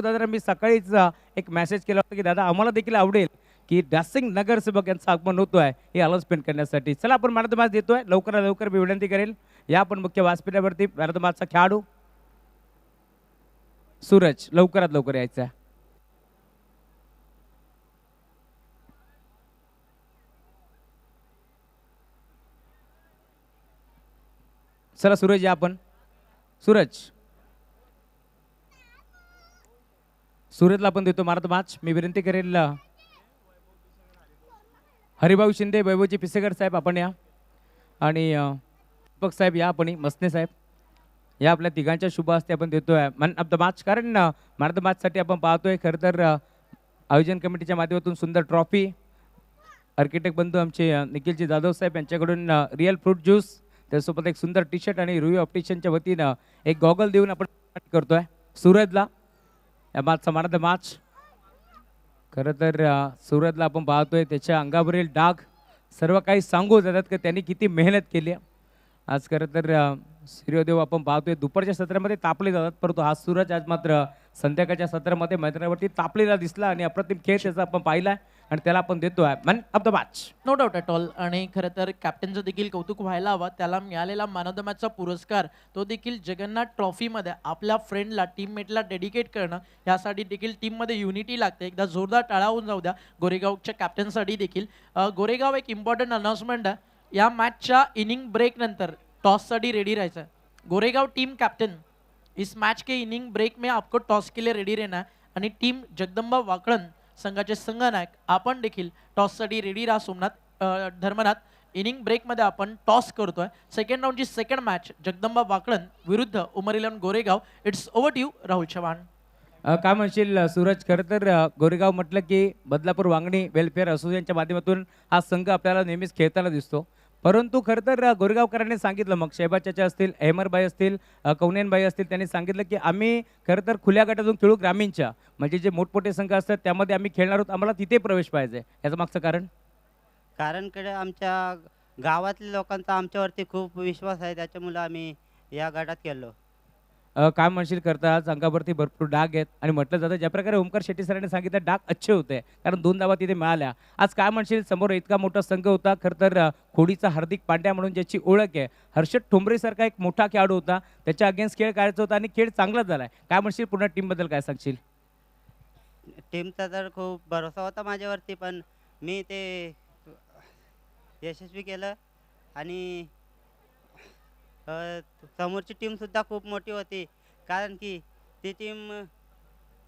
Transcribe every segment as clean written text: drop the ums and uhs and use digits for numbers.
दादा मी सकाळीच एक मेसेज केला होता की दादा आम्हाला देखील आवडेल की डासिंग नगरसेवक यांचं आगमन होतोय हे अनाउन्समेंट करण्यासाठी. चला आपण मॅन ऑफ द मॅच देतोय. लवकरात लवकर मी विनंती करेल या आपण मुख्य व्यासपीठावरती मॅन ऑफ द मॅचचा खेळाडू सूरज लवकरात लवकर यायचा. चला सूरज या आपण. सूरजला आपण देतो मॅन ऑफ द मॅच. मी विनंती करेल हरिभाऊ शिंदे, वैभवजी पिसेकर साहेब आपण या आणि दीपक साहेब या आपण मसने साहेब या आपल्या तिघांच्या शुभ हस्ते आपण देतोय मॅन ऑफ द मॅच. कारण मॅन ऑफ द मॅचसाठी आपण पाहतोय खरं तर आयोजन कमिटीच्या माध्यमातून सुंदर ट्रॉफी, आर्किटेक्ट बंधू आमचे निखिलजी जाधव साहेब यांच्याकडून रिअल फ्रूट ज्यूस, त्यासोबत एक सुंदर टी शर्ट आणि रुई ऑप्टिशियनच्या वतीनं एक गॉगल देऊन आपण करतोय सूरजला या मॅचचा मॅन ऑफ द मॅच. खरं तर सूरजला आपण पाहतोय त्याच्या अंगावरील डाग सर्व काही सांगू जातात की त्यांनी किती मेहनत केली. आज खरं तर सूर्यदेव आपण पाहतोय दुपारच्या सत्रामध्ये तापले जातात, परंतु हा सूरज आज मात्र संध्याकाळच्या सत्रामध्ये मैदानावरती तापलेला दिसला आणि अप्रतिम खेळ त्याचा आपण पाहिला आणि त्याला आपण देतोय man of the match. No doubt at all. आणि खरं तर कॅप्टनचं देखील कौतुक व्हायला हवं. त्याला मिळालेला मॅन ऑफ द मॅचचा पुरस्कार तो देखील जगन्नाथ ट्रॉफीमध्ये आपल्या फ्रेंडला टीममेटला डेडिकेट करणं, यासाठी देखील टीममध्ये युनिटी लागते. एकदा जोरदार टाळा होऊन जाऊ द्या गोरेगावच्या कॅप्टनसाठी देखील. गोरेगाव एक इम्पॉर्टंट अनाउन्समेंट आहे. या मॅचच्या इनिंग ब्रेक नंतर टॉससाठी रेडी राहायचं है. गोरेगाव टीम कैप्टन इस मैच के इनिंग ब्रेक में आपको टॉस के लिए रेडी रहना है आणि टीम जगदंबा वाकळण संघाचे संघनायक आपण देखील टॉससाठी रेडी राहा. सोमनाथ धर्मनाथ, इनिंग ब्रेकमध्ये आपण टॉस करतोय. सेकंड राऊंडची सेकंड मॅच जगदंबा वाकळण विरुद्ध Umar 11 Goregaon. It's over to you Rahul Chavan. काय म्हणशील सूरज? खरं तर गोरेगाव म्हटलं की बदलापूर वांगणी वेलफेअर असोसिएशनच्या माध्यमातून हा संघ आपल्याला नेहमीच खेळताना दिसतो, परंतु खरं तर गोरेगावकरांनी सांगितलं, मग शहबाज चाचा असतील, अहमरबाई असतील, कौनेनबाई असतील, त्यांनी सांगितलं की आम्ही खरं तर खुल्या गटातून खेळू ग्रामीणच्या, म्हणजे जे मोठमोठे संघ असतात त्यामध्ये आम्ही खेळणार आहोत, आम्हाला तिथे प्रवेश पाहिजे. याचं मागचं कारणकडे आमच्या गावातल्या लोकांचा आमच्यावरती खूप विश्वास आहे, त्याच्यामुळे आम्ही या गटात केलो. काय म्हणशील? करता आज अंगावरती भरपूर डाग आहेत आणि म्हटलं जातं ज्या प्रकारे ओमकार शेट्टी सरांनी सांगितलं डाग अच्छे होते कारण 2 धावा तिथे मिळाल्या. आज काय म्हणशील? समोर इतका मोठा संघ होता, खरं तर खोडीचा हार्दिक पांड्या म्हणून ज्याची ओळख आहे, हर्षद ठोंबरे सारखा एक मोठा खेळाडू होता, त्याच्या अगेन्स्ट खेळ करायचा होता आणि खेळ चांगलाच झालाय. काय म्हणशील? पूर्ण टीमबद्दल काय सांगशील? टीमचा तर खूप भरोसा होता माझ्यावरती, पण मी ते यशस्वी केलं. आणि समोरची टीमसुद्धा खूप मोठी होती, कारण की ती टीम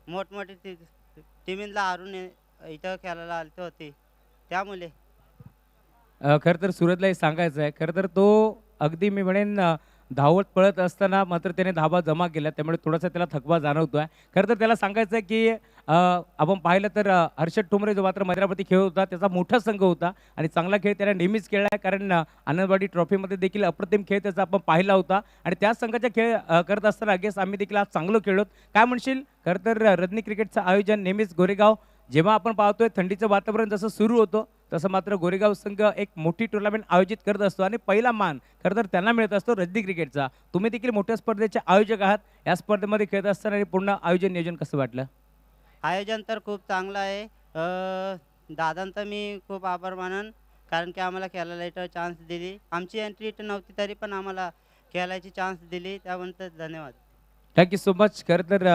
मोठमोठी टीमीला हारून इथं खेळायला आली होती, त्यामुळे खरं तर सूरजला हे सांगायचं आहे, खरं तर तो अगदी मी म्हणेन धावत पळत असताना मात्र त्याने धाबा जमा केल्या, त्यामुळे थोडासा त्याला थकवा जाणवतोय. खरं तर त्याला सांगायचं आहे की आपण पाहिलं तर हर्षद ठोंबरे जो मात्र मैदानावरती खेळ होता त्याचा मोठा संघ होता आणि चांगला खेळ त्याने नेहमीच खेळला आहे, कारण आनंदवाडी ट्रॉफीमध्ये देखील अप्रतिम खेळ त्याचा आपण पाहिला होता आणि त्याच संघाचा खेळ करत असताना अगेन्स्ट आम्ही देखील आज चांगलं खेळलो. काय म्हणशील? खरं तर रजनी क्रिकेटचं आयोजन नेहमीच गोरेगाव, जेव्हा आपण पाहतोय थंडीचं वातावरण जसं सुरू होतं तसं मात्र गोरेगाव संघ एक मोठी टुर्नामेंट आयोजित करत असतो आणि पहिला मान खरं तर त्यांना मिळत असतो रजनी क्रिकेटचा. तुम्ही देखील मोठ्या स्पर्धेचे आयोजक आहात, या स्पर्धेमध्ये खेळत असताना पूर्ण आयोजन नियोजन कसं वाटलं? आयोजन तर खूप चांगलं आहे. दादांचा मी खूप आभार मानन, कारण की आम्हाला खेळायला इथं चान्स दिली. आमची एंट्री इथं नव्हती तरी पण आम्हाला खेळायची चान्स दिली, त्याबद्दल धन्यवाद. Thank you so much. खरं तर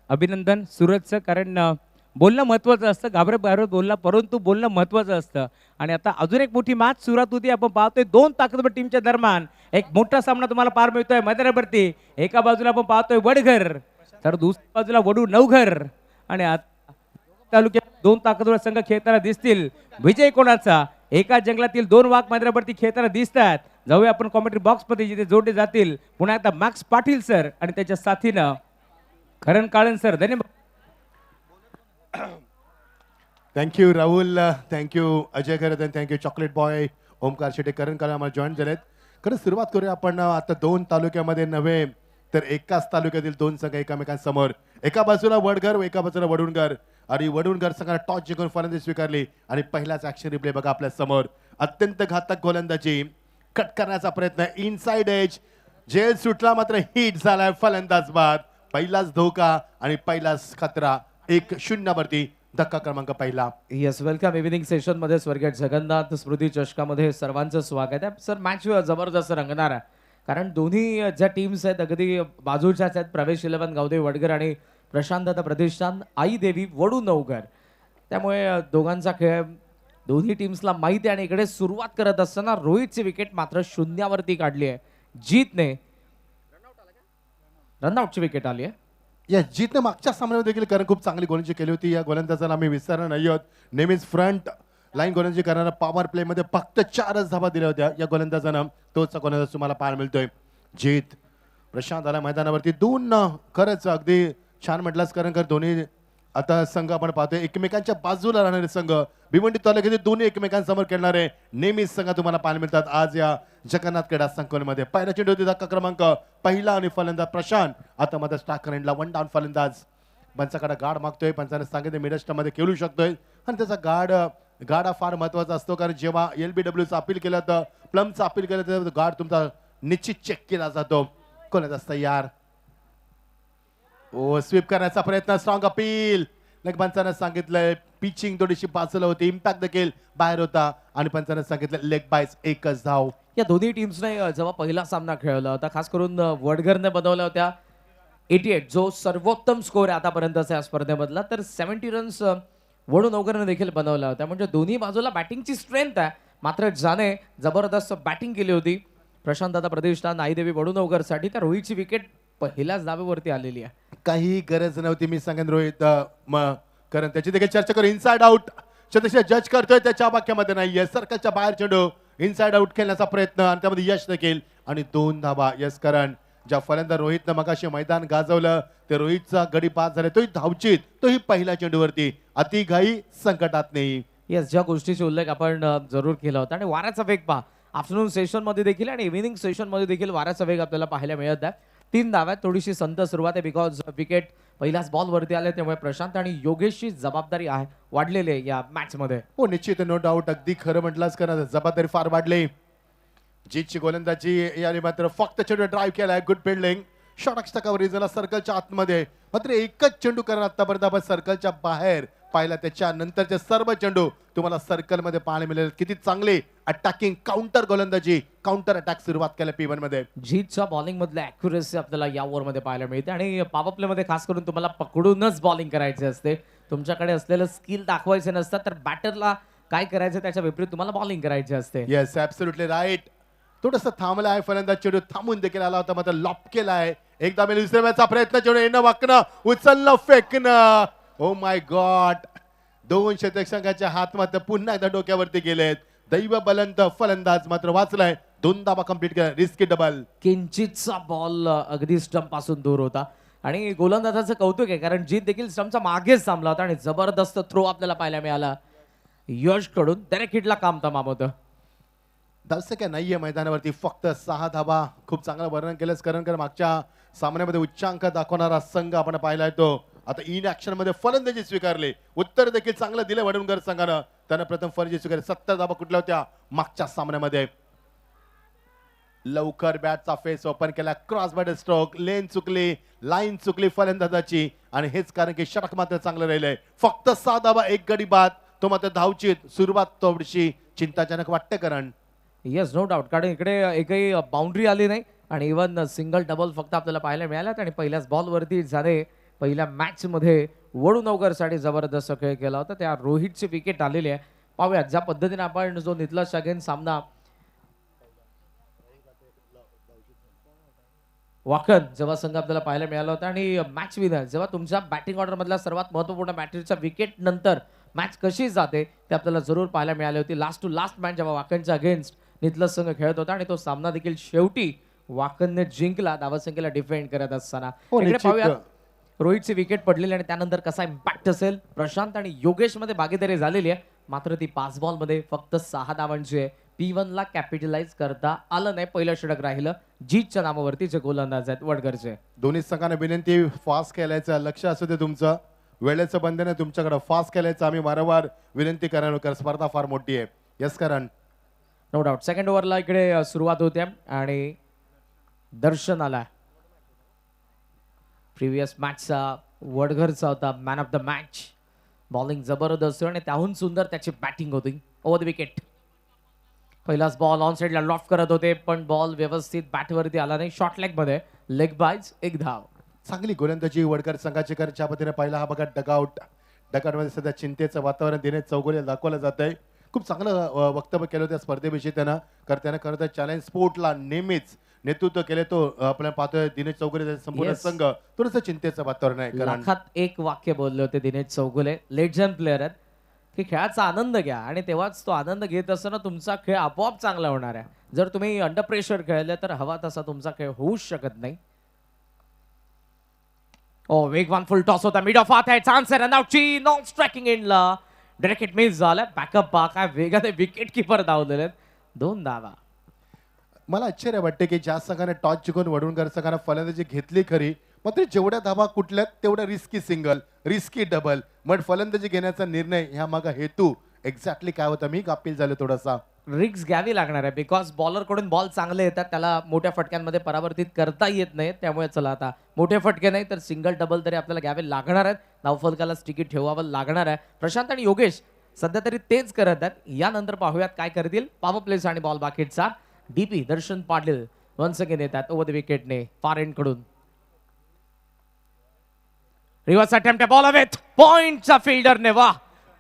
अभिनंदन सूरजचं, कारण बोलणं महत्त्वाचं असतं, घाबरत बोलला, परंतु बोलणं महत्त्वाचं असतं. आणि आता अजून एक मोठी मॅच सुरुवात होती, आपण पाहतोय 2 ताकदवर टीमच्या दरम्यान एक मोठा सामना तुम्हाला पार मिळतोय मैदानावरती. एका बाजूला आपण पाहतोय वडघर, तर दुसऱ्या बाजूला वडू नवघर आणि तालुक्यात 2 ताकदवर संघ खेळताना दिसतील. विजय कोणाचा? एका जंगलातील 2 वाघ मैदानावरती खेळताना दिसतात. जाऊया आपण कॉमेंट्री बॉक्स मध्ये, जिथे जोडले जातील पुन्हा एकदा मॅक्स पाटील सर आणि त्याच्या साथीनं करण काळन सर. धन्यवाद. Thank you Rahul, thank you Ajay Khare, thank you chocolate boy Omkar Shete, Karan Kale आम्हाला जॉईन झालेत. खरं सुरुवात करूया आपण. आता 2 तालुक्यामध्ये नव्हे तर एकाच तालुक्यातील 2 संघ एकमेकांसमोर. एका बाजूला वडघर व एका बाजूला वडुणगर, आणि वडुणगर संघाने टॉस जिंकून फलंदाजी स्वीकारली आणि पहिलाच ऍक्शन रिप्ले बघा आपल्या समोर. अत्यंत घातक गोलंदाजी, कट करण्याचा प्रयत्न, इनसाइड एज, जेल सुटला मात्र हिट झालाय फलंदाज बाद. पहिलाच धोका आणि पहिलाच खतरा 1-0 वरती धक्का क्रमांक पहिला. येस, वेलकम इव्हिनिंग सेशन मध्ये स्वर्गीय जगन्नाथ स्मृती चषकामध्ये सर्वांचं स्वागत आहे. सर, मॅच जबरदस्त रंगणार आहे, कारण दोन्ही ज्या टीम्स आहेत अगदी बाजूच्याच आहेत. प्रवेश 11 गावदेवी वडगर आणि प्रशांत दादा प्रतिष्ठान आई देवी वडूनवगर. त्यामुळे दोघांचा खेळ दोन्ही टीम्सला माहिती आहे. आणि इकडे सुरुवात करत असताना रोहितची विकेट मात्र शून्यावरती काढली आहे. जीतने रनआउटची विकेट आली आहे. या जीतने मागच्या सामन्यामध्ये देखील कारण खूप चांगली गोलंदाजी केली होती. या गोलंदाजाला आम्ही विसरणार नाही आहोत. नेहमीच फ्रंट लाईन गोलंदाजी करणारा पॉवर प्ले मध्ये फक्त 4च धावा दिल्या होत्या या गोलंदाजानं. तोच गोलंदाज तुम्हाला पाहायला मिळतोय. जीत प्रशांत आला मैदानावरती. दोन खरंच अगदी छान म्हटलास कारण दोन्ही आता संघ आपण पाहतोय एकमेकांच्या बाजूला राहणारे संघ. भिवंडी तालुक्यातील दोन्ही एकमेकांसमोर खेळणारे नेहमीच संघ तुम्हाला पाहायला मिळतात आज या जगन्नाथ क्रीडा संकुलमध्ये. पहिला चेंडू होती धक्का क्रमांक पहिला आणि फलंदाज प्रशांत. आता मध्ये स्टार्ट करेंटला 1 डाऊन फलंदाज. पंचाकडे गाड मागतोय. पंचाने सांगितले मिडस्ट मध्ये खेळू शकतोय आणि त्याचा गाडा फार महत्वाचा असतो, कारण जेव्हा LBWचं अपील केलं तर प्लमचं अपील केलं तर गाड तुमचा निश्चित चेक केला जातो. कोणाचा तयार ओ स्वीप करण्याचा प्रयत्न. Strong appeal. पंचाने सांगितलंय पिचिंग थोडीशी बाजूला होती. इम्पॅक्ट देखील बाहेर होता आणि पंचाने सांगितलं लेग बायस 1च धाव. या दोन्ही टीम्सने जेव्हा पहिला सामना खेळला होता, खास करून वडगरने बनवल्या होत्या 88, जो सर्वोत्तम स्कोर आहे आतापर्यंतचा या स्पर्धेमधला. तर 70 रन्स वडूनवगरने देखील बनवल्या होत्या. म्हणजे दोन्ही बाजूला बॅटिंगची स्ट्रेंथ आहे. मात्र ज्याने जबरदस्त बॅटिंग केली होती प्रशांत दादा प्रतिष्ठान आईदेवी वडूनवगरसाठी, त्या रोहितची विकेट पहिल्याच धावेवरती आलेली आहे. काही गरज नव्हती. मी सांगेन रोहित कारण त्याची देखील चर्चा करू. इनसाइड आउट जज करतोय त्याच्या वाक्यामध्ये नाहीये. सर्कलच्या बाहेर चेंडू इनसाइड आउट खेळण्याचा प्रयत्न आणि त्यामध्ये यश देखील आणि 2 धावा. यस करण ज्या फलंदाज रोहितनं मगाशी मैदान गाजवलं ते रोहितचा गडी बाद झाले. तोही धावचीत, तोही पहिल्या चेंडूवरती. अतिघाई संकटात नाही. येस, ज्या गोष्टीचा उल्लेख आपण जरूर केला होता. आणि वाऱ्याचा वेग पहा, आफ्टरनून सेशन मध्ये देखील आणि इव्हिनिंग सेशन मध्ये देखील वाऱ्याचा वेग आपल्याला पाहायला मिळत आहे. 3 धाव्यात थोडीशी संत सुरुवात आहे, बिकॉज विकेट पहिल्याच बॉल वरती आले. त्यामुळे प्रशांत आणि योगेशची जबाबदारी आहे वाढलेली आहे या मॅच मध्ये. हो निश्चित, नो डाऊट. अगदी खरं म्हटलंच कारण जबाबदारी फार वाढली. जीतची गोलंदाजी याने मात्र फक्त चेंडू ड्राईव्ह केलाय. Good fielding. शॉर्ट अक्षकावर झाला सर्कलच्या आतमध्ये. मात्र एकच चेंडू कारण आतापर्यंत आपण सर्कलच्या बाहेर पाहिला. त्याच्यानंतरचे सर्व चेंडू तुम्हाला सर्कलमध्ये पाहायला मिळेल. किती चांगली अटॅकिंग काउंटर गोलंदाजी, काउंटर अटॅक सुरुवात केल्या P1 मध्ये. जीतच्या बॉलिंग मधल्या अॅक्युरेसी आपल्याला या ओव्हर मध्ये पाहायला मिळते. आणि पॉवर प्ले मध्ये खास करून तुम्हाला पकडूनच बॉलिंग करायची असते. तुमच्याकडे असलेलं स्किल दाखवायचे नसतात, तर बॅटरला काय करायचं त्याच्या विपरीत तुम्हाला बॉलिंग करायची असते. Yes, absolutely right. थोडस थांबला आहे फलंदाज. चेंडू थांबून देखील आला होता, मात्र लॉप केलाय. एकदा मी दुसऱ्या मॅचचा प्रयत्न. चेंडू येणं वाकणं उचलणं फेकणं. Oh my God. 2 शतकांच्या हात मात्र पुन्हा एकदा डोक्यावरती गेलेत. दैव बलंत फलंदाज मात्र वाचलाय. 2 धावा कंप्लीट केला. Risky double. किंचितचा बॉल अगदी स्टंप पासून दूर होता. आणि गोलंदाजाचं कौतुक आहे, कारण जीत देखील स्टंपच्या मागेच थांबला होता आणि जबरदस्त थ्रो आपल्याला पाहायला मिळाला यश कडून. डायरेक्ट हिटला काम तमाम होतं. धावसे काय नाहीये मैदानावरती, फक्त 6 धावा. खूप चांगलं वर्णन केलंच कारण मागच्या सामन्यामध्ये उच्चांक दाखवणारा संघ आपण पाहिला तो आता इन ऍक्शन मध्ये फलंदाजी स्वीकारले. उत्तर देखील चांगलं दिलं वडूनगर संघानं. त्यानं प्रथम फलंदाजी स्वीकारली. 70 धावा कुठल्या होत्या मागच्या सामन्यामध्ये. लवकर बॅटचा फेस ओपन केला. Cross bat stroke. लेन चुकली, लाईन चुकली फलंदाजाची आणि हेच कारण की षटक मात्र चांगलं राहिलंय. फक्त 6 धावा, 1 गडी बाद. तो मात्र धावचीत. सुरुवात थोडीशी चिंताजनक वाटते कारण. Yes, no doubt. कारण इकडे एकही बाउंड्री आली नाही आणि इव्हन सिंगल डबल फक्त आपल्याला पाहायला मिळाल्यात. आणि पहिल्याच बॉलवरती झाले पहिल्या मॅच मध्ये वडूनवगरसाठी जबरदस्त खेळ केला होता. त्या रोहितची विकेट आलेली आहे. पाहूयात ज्या पद्धतीने आपण जो नितलस अगेन्स्ट सामना वाकन जेव्हा संघ आपल्याला पाहायला मिळाला होता आणि मॅच विनर जेव्हा तुमच्या बॅटिंग ऑर्डर मधल्या सर्वात महत्वपूर्ण बॅटरीच्या विकेट नंतर मॅच कशी जाते ते आपल्याला जरूर पाहायला मिळाली होती. लास्ट टू लास्ट मॅच जेव्हा वाकनच्या अगेन्स्ट नितलस संघ खेळत होता आणि तो सामना देखील शेवटी वाकनने जिंकला धावसंख्येला डिफेंड करत असताना. इकडे पाहूयात रोहितची विकेट पडलेली आणि त्यानंतर कसा इम्पॅक्ट असेल. प्रशांत आणि योगेश मध्ये भागीदारी झालेली आहे, मात्र ती 5 बॉल मध्ये फक्त 6 धावांची आहे. P1 ला कॅपिटलाइज करता आलं नाही. पहिलं षटक राहिलं जीतच्या नावावरती, जे गोलंदाज आहेत वडगरचे. दोन्ही संघांना विनंती फास्ट खेळायचं लक्ष असू दे तुमचं. वेळेचं बंधन आहे तुमच्याकडे. फास्ट खेळायचं आम्ही वारंवार विनंती करणार. स्पर्धा फार मोठी आहे. Yes Karan. No doubt. Second ओव्हरला इकडे सुरुवात होते आणि दर्शन आला. प्रिव्हियस मॅचचा वडघरचा होता man of the match. Bowling जबरदस्त आणि त्याहून सुंदर त्याची बॅटिंग होती. Over the wicket. पहिलाच बॉल ऑन साईडला लॉफ्ट करत होते पण बॉल व्यवस्थित बॅटवरती आला नाही. शॉर्ट लेग मध्ये लेग बायज, एक धाव. चांगली गोलंदाजी वडकर संघाची कर ज्या पद्धतीने पहिला हा बघा डगआउटमध्ये सध्या चिंतेचं वातावरण दिनेश चौगुले दाखवलं जात आहे. खूप चांगलं वक्तव्य केलं त्या स्पर्धेविषयी त्यानं खरं तर चॅलेंज स्पोर्टला नेहमीच नेतृत्व केले. तो आपल्याला पाहतोय दिनेश चौगुले संपूर्ण Yes. संघ थोडंसं चिंतेचं वातावरण आहे. कारण लाखात एक वाक्य बोलले होते दिनेश चौगुले, लेजंड प्लेअर आहेत, की खेळाचा आनंद घ्या आणि तेव्हाच तो आनंद घेत असताना तुमचा खेळ आपोआप चांगला होणार आहे. जर तुम्ही अंडर प्रेशर खेळले तर हवा तसा तुमचा खेळ होऊच शकत नाही. ओ वेगवान फुल टॉस होता. मिड ऑफ आत आहे. चान्स आहे रनआउटची. नॉन स्ट्रायकिंग एंडला डायरेक्ट मिस झाला. बॅकअप बा काय वेगाने विकेट किपर धावलेले आहेत. 2 धावा. मला आश्चर्य वाटते की ज्या संघाने टॉस जिंकून वडूणकर संघाने फलंदाजी घेतली खरी, मात्र जेवढ्या धावा कुठल्यात तेवढ्या रिस्की सिंगल, रिस्की डबल. मग फलंदाजी घेण्याचा निर्णय ह्या मागा हेतू एक्झॅक्टली काय होता मी गाफील झालो थोडासा. रिक्स घ्यावी लागणार आहे बिकॉज बॉलर कडून बॉल चांगले येतात, त्याला मोठ्या फटक्यांमध्ये परावर्तित करता येत नाही. त्यामुळे चला आता मोठे फटके नाही तर सिंगल डबल तरी आपल्याला घ्यावे लागणार आहेत. धावफलकाला स्टिकी ठेवावं लागणार आहे. प्रशांत आणि योगेश सध्या तरी तेच करत आहेत. यानंतर पाहूयात काय करतील. पॉवर प्लेस आणि बॉल बाकीचा. डीपी दर्शन पाटील वन्स अगेन येतात ओव्हर द विकेटने फार एंड कडून. रिव्हर्स अटेम्प्ट बॉल हवेत. पॉइंटचा फिल्डरने वा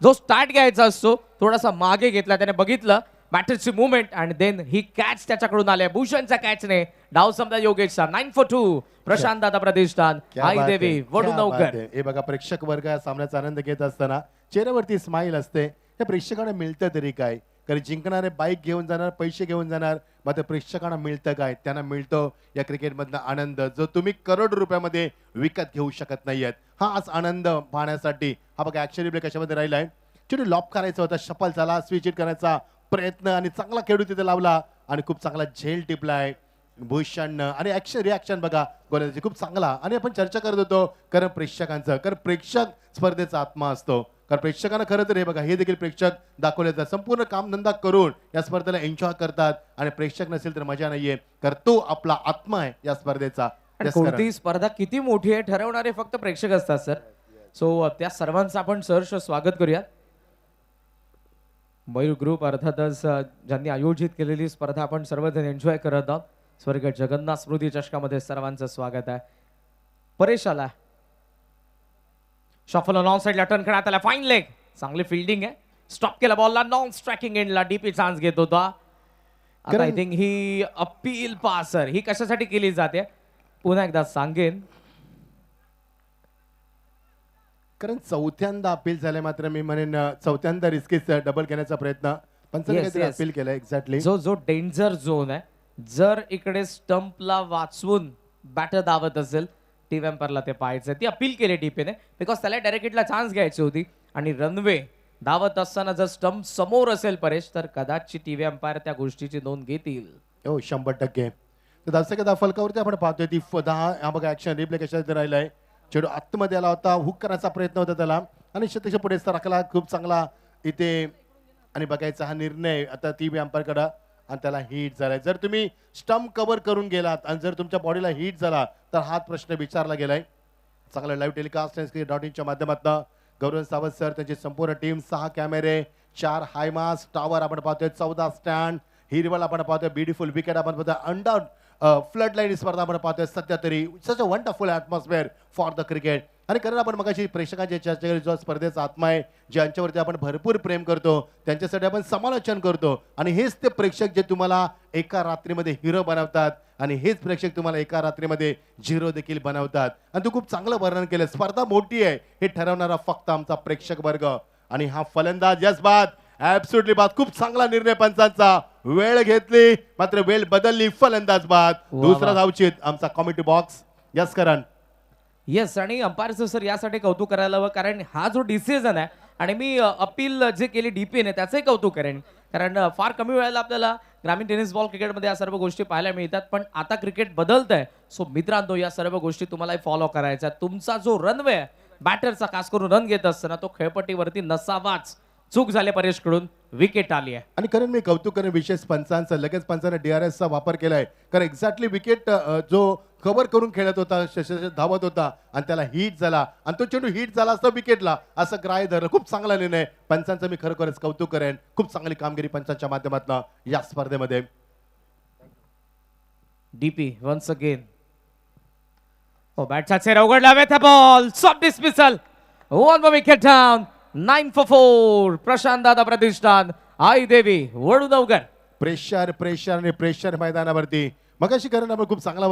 जो स्टार्ट घ्यायचा असतो थोडासा मागे घेतला. त्याने बघितलं बॅटरची मुवमेंट आणि देन ही कॅच त्याच्याकडून आली. भूषणच्या कॅचने डाव समजा योगेशचा. 9 for 2. प्रशांत दादा प्रतिष्ठान, क्या आई बात देवी आहे, वडू क्या नौकर. बात आहे. हे बघा प्रेक्षक वर्ग या सामन्याचा आनंद घेत असताना चेहऱ्यावरती स्माईल असते. त्या प्रेक्षकांना मिळतं तरी काय? कारण जिंकणारे बाईक घेऊन जाणार, पैसे घेऊन जाणार, मात्र प्रेक्षकांना मिळतं काय? त्यांना मिळतो या क्रिकेटमधला आनंद जो तुम्ही करोड रुपयामध्ये विकत घेऊ शकत नाहीयेत. हाच आनंद पाहण्यासाठी हा बघा ऍक्शन रिप्ले कशामध्ये राहिलाय. चेंडू लॉप करायचा होता, शफल झाला, स्विच हिट करायचा प्रयत्न आणि चांगला खेळू तिथे लावला आणि खूप चांगला झेल टिपलाय भूषण. आणि ऍक्शन रिॲक्शन बघा गोलंदाजी खूप चांगला. आणि आपण चर्चा करत होतो कारण प्रेक्षकांचं, कारण प्रेक्षक स्पर्धेचा आत्मा असतो. कारण प्रेक्षकांना खरं तर हे बघा हे देखील प्रेक्षक दाखवले जातात. संपूर्ण कामधंदा करून या स्पर्धेला एन्जॉय करतात आणि प्रेक्षक नसेल तर मजा नाहीये. कारण तो आपला आत्मा आहे या स्पर्धेचा. आणि कोणतीही स्पर्धा किती मोठी आहे ठरवणारे फक्त प्रेक्षक असतात सर. सो त्या सर्वांचं आपण सहर्ष स्वागत करूयात. मयूर ग्रुप अर्थातच ज्यांनी आयोजित केलेली स्पर्धा आपण सर्वजण एन्जॉय करत आहोत. स्वर्ग जगन्नाथ स्मृती चषकामध्ये सर्वांचं स्वागत आहे. परेश आला. शफल नॉन साईडला टर्न करण्यात आला. फाईन लेग, चांगली फिल्डिंग आहे. स्टॉप केला बॉलला. नॉन स्ट्रायकिंग एंडला डीपी चान्स घेत होता. आता आय थिंक ही अपील पासर ही कशासाठी केली जाते पुन्हा एकदा सांगेन. कारण चौथ्यांदा अपील झाले, मात्र मी म्हणेन चौथ्यांदा रिस्कीच डबल घेण्याचा प्रयत्न पंचांनी Yes, काहीतरी yes. अपील केलं एक्झॅक्टली. जो डेंजर झोन आहे, जर इकडे स्टंपला वाचवून बॅटर धावत असेल टीव्ही एम्पायरला ते पाहायचं. ती अपील केली डीपीने बिकॉज त्याला डायरेक्टला चान्स घ्यायची होती आणि रनवे धावत असताना जर स्टंप समोर असेल परेश तर कदाचित टीव्ही एम्पायर त्या गोष्टीची नोंद घेतील. हो 100%. तर दर्शक फलकावरती आपण पाहतोय ती 10 हा बघा ऍक्शन रिप्ले कशात राहिलाय. चेडू आतमध्ये आला होता, हुक करायचा प्रयत्न होता त्याला आणि शतकच्या पुढे सरकला खूप चांगला इथे. आणि बघायचा हा निर्णय आता टीव्ही अंपायरकडे आणि त्याला हिट झालाय. जर तुम्ही स्टंप कव्हर करून गेलात आणि जर तुमच्या बॉडीला हिट झाला तर हाच प्रश्न विचारला गेलाय. चांगला लाईव्ह टेलिकास्ट.in.च्या माध्यमातून गौरव सावंत सर, त्यांची संपूर्ण टीम, 6 कॅमेरे, 4 हायमास टावर आपण पाहतोय, 14 स्टँड, हिरवल आपण पाहतोय, ब्युटिफुल विकेट आपण पाहतोय, अंडर फ्लड लाईन स्पर्धा आपण पाहतोय. सध्या तरी such a wonderful atmosphere for the cricket. आणि कारण आपण मगाशी प्रेक्षकांची चर्चा केली, जो स्पर्धेचा आत्मा आहे, ज्यांच्यावरती आपण भरपूर प्रेम करतो, त्यांच्यासाठी आपण समालोचन करतो आणि हेच ते प्रेक्षक जे तुम्हाला एका रात्रीमध्ये हिरो बनवतात आणि हेच प्रेक्षक तुम्हाला एका रात्रीमध्ये झिरो देखील बनवतात. आणि तू खूप चांगलं वर्णन केलं. स्पर्धा मोठी आहे हे ठरवणारा फक्त आमचा प्रेक्षक वर्ग आणि हा फलंदाज. यस बाद, ऍब्सोल्युटली बाद. खूप चांगला निर्णय पंचांचा. वेळ घेतली मात्र वेळ बदलली. फलंदाज बाद. दुसरा धावचीत आमचा कॉमेडी बॉक्स. यस करण. येस, आणि अंपायरचं सर यासाठी कौतुक करायला हवं कारण हा जो डिसिजन आहे आणि मी अपील जे केली डीपीने त्याचंही कौतुक करेन. कारण फार कमी वेळेला आपल्याला ग्रामीण टेनिस बॉल क्रिकेटमध्ये या सर्व गोष्टी पाहायला मिळतात. पण आता क्रिकेट बदलत आहे. सो मित्रांनो, या सर्व गोष्टी तुम्हाला फॉलो करायच्या. तुमचा जो रनवे आहे बॅटरचा, खास करून रन घेत असताना तो खेळपट्टीवरती नसावाच. चूक झाले परेशकडून. विकेट आली आहे. आणि कारण मी कौतुक करेन विशेष पंचांचं, लगेच पंचाने DRS चा वापर केलाय, कारण एक्झॅक्टली विकेट जो कव्हर करून खेळत होता, धावत होता आणि त्याला हिट झाला आणि तो चेंडू हिट झाला असता विकेटला, असं ग्राह्य धरलं. खूप चांगला निर्णय पंचांचं, मी खरोखरच कौतुक करेन. खूप चांगली कामगिरी पंचांच्या माध्यमातून या स्पर्धेमध्ये. DP once again. ओ बॅटचा चेहरा उघडला with a ball, soft dismissal, one more wicket down, 9 for 4. Prashant दादा प्रतिष्ठान, आई देवी वडूनवकर. प्रेशर प्रेशर आणि प्रेशर मैदानावरती. मगाशी कारण आपण खूप चांगला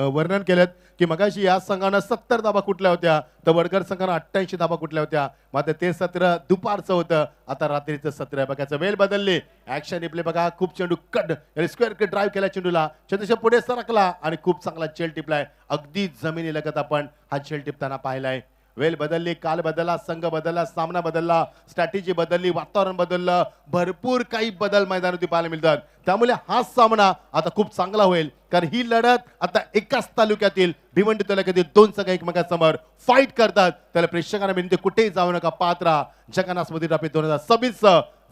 वर्णन केलं की मगाशी या संघानं 70 धाबा कुठल्या होत्या, तर वडकर संघानं 88 धाबा कुठल्या होत्या. मात्र ते सत्र दुपारचं होतं, आता रात्रीचं सत्र आहे. बघायचं वेळ बदलली, ऍक्शन रिप्ले बघा. खूप चेंडू कट स्क्वेअर कट ड्राईव्ह केला चेंडूला, चेंडूच्या पुढे सरकला आणि खूप चांगला चेल टिपलाय. अगदी जमिनी लगत आपण हा चेल टिपताना पाहिलाय. वेळ बदलली, काल बदलला, संघ बदलला, सामना बदलला, स्ट्रॅटेजी बदलली, वातावरण बदललं, भरपूर काही बदल मैदानावरती पाहायला मिळतात. त्यामुळे हा सामना आता खूप चांगला होईल, कारण ही लढत आता एकाच तालुक्यातील भिवंडी तालुक्यातील दोन संघ एकमेकांसमोर फाईट करतात. त्याला प्रेक्षकांना विनंती, कुठेही जाऊ नका, पाहत राहा जगन्नाथ स्मृती ट्रॉफी 2026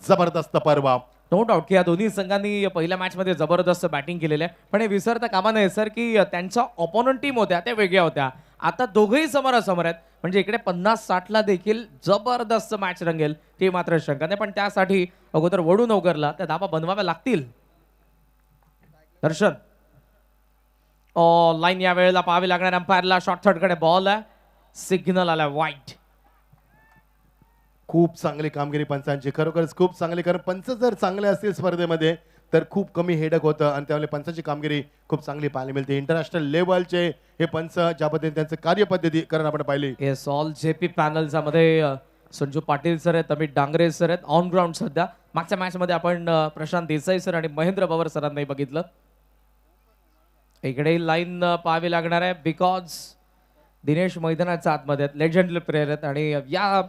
जबरदस्त पर्व. नो डाऊट की या दोन्ही संघांनी पहिल्या मॅच मध्ये जबरदस्त बॅटिंग केलेली आहे, पण हे विसरता कामा नये सर की त्यांच्या ऑपोनंट टीम होत्या त्या वेगळ्या होत्या. आता दोघंही समोरासमोर आहेत, म्हणजे इकडे 50-60 ला देखील जबरदस्त मॅच रंगेल, ती मात्र शंका नाही. पण त्यासाठी अगोदर वडूनवकरला त्या धाबा बनवाव्या लागतील. दर्शन लाईन या वेळेला पाहावी लागणार. अंपायरला शॉर्ट थर्ड कडे बॉल आहे, सिग्नल आला वाईट. खूप चांगली कामगिरी पंचांची, खरोखरच खूप चांगली. कारण पंच जर चांगले असतील स्पर्धेमध्ये तर खूप कमी हेडक होतं आणि त्यामुळे पंचांची कामगिरी खूप चांगली पाहायला मिळते. इंटरनॅशनल लेवलचे हे पंच, ज्या पद्धतीने त्यांचं कार्यपद्धती कारण आपण पाहिली. येस, ऑल जेपी पॅनल्स मध्ये संजू पाटील सर आहेत, अमित डांगरे सर आहेत ऑन ग्राउंड सध्या. मागच्या मॅच मध्ये आपण प्रशांत देसाई सर आणि महेंद्र पवार सरांनाही बघितलं. इकडे लाईन पाहावी लागणार आहे, बिकॉज दिनेश मैदानाच्या आतमध्ये आहेत, लेजंडरी प्लेयर आहेत आणि या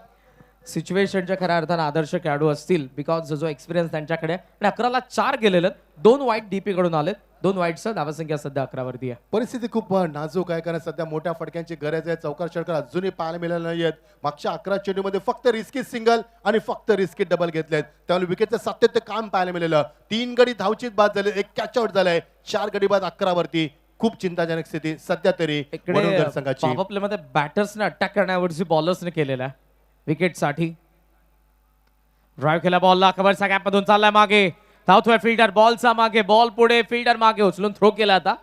सिच्युएशनच्या खऱ्या अर्थानं आदर्श खेळाडू असतील, बिकॉज जो एक्सपिरियन्स त्यांच्याकडे आहे. आणि 11 ला 4 गेलेले, 2 वाईट डीपी कडून आलेत, 2 वाईटचं धावसंख्या सध्या 11 वरती आहे. परिस्थिती खूप नाजूक आहे, कारण सध्या मोठ्या फटक्यांची गरज आहे. चौकार षटकार अजूनही पाहायला मिळाले नाहीयेत. मागच्या 11 चेंडूमध्ये फक्त रिस्की सिंगल आणि फक्त रिस्की डबल घेतलेत, त्यामुळे विकेटचं सातत्य काम पाहायला मिळालं. 3 गडी धावचीत बाद झाले, 1 कॅच आउट झालाय, 4 गडी बाद 11 वरती. खूप चिंताजनक स्थिती सध्या तरी वडोदरा संघाची. पॉवर प्ले मध्ये बॅटर्सने अटॅक करण्यावरची बॉलर्सने केलेला आहे विकेटसाठी. ड्राईव्ह केला बॉलला, कव्हरच्या गॅप मधून चाललाय मागे, धावतोय फिल्डर, बॉलचा मागे, बॉल पुढे, फिल्डर मागे, उचलून थ्रो केला. आता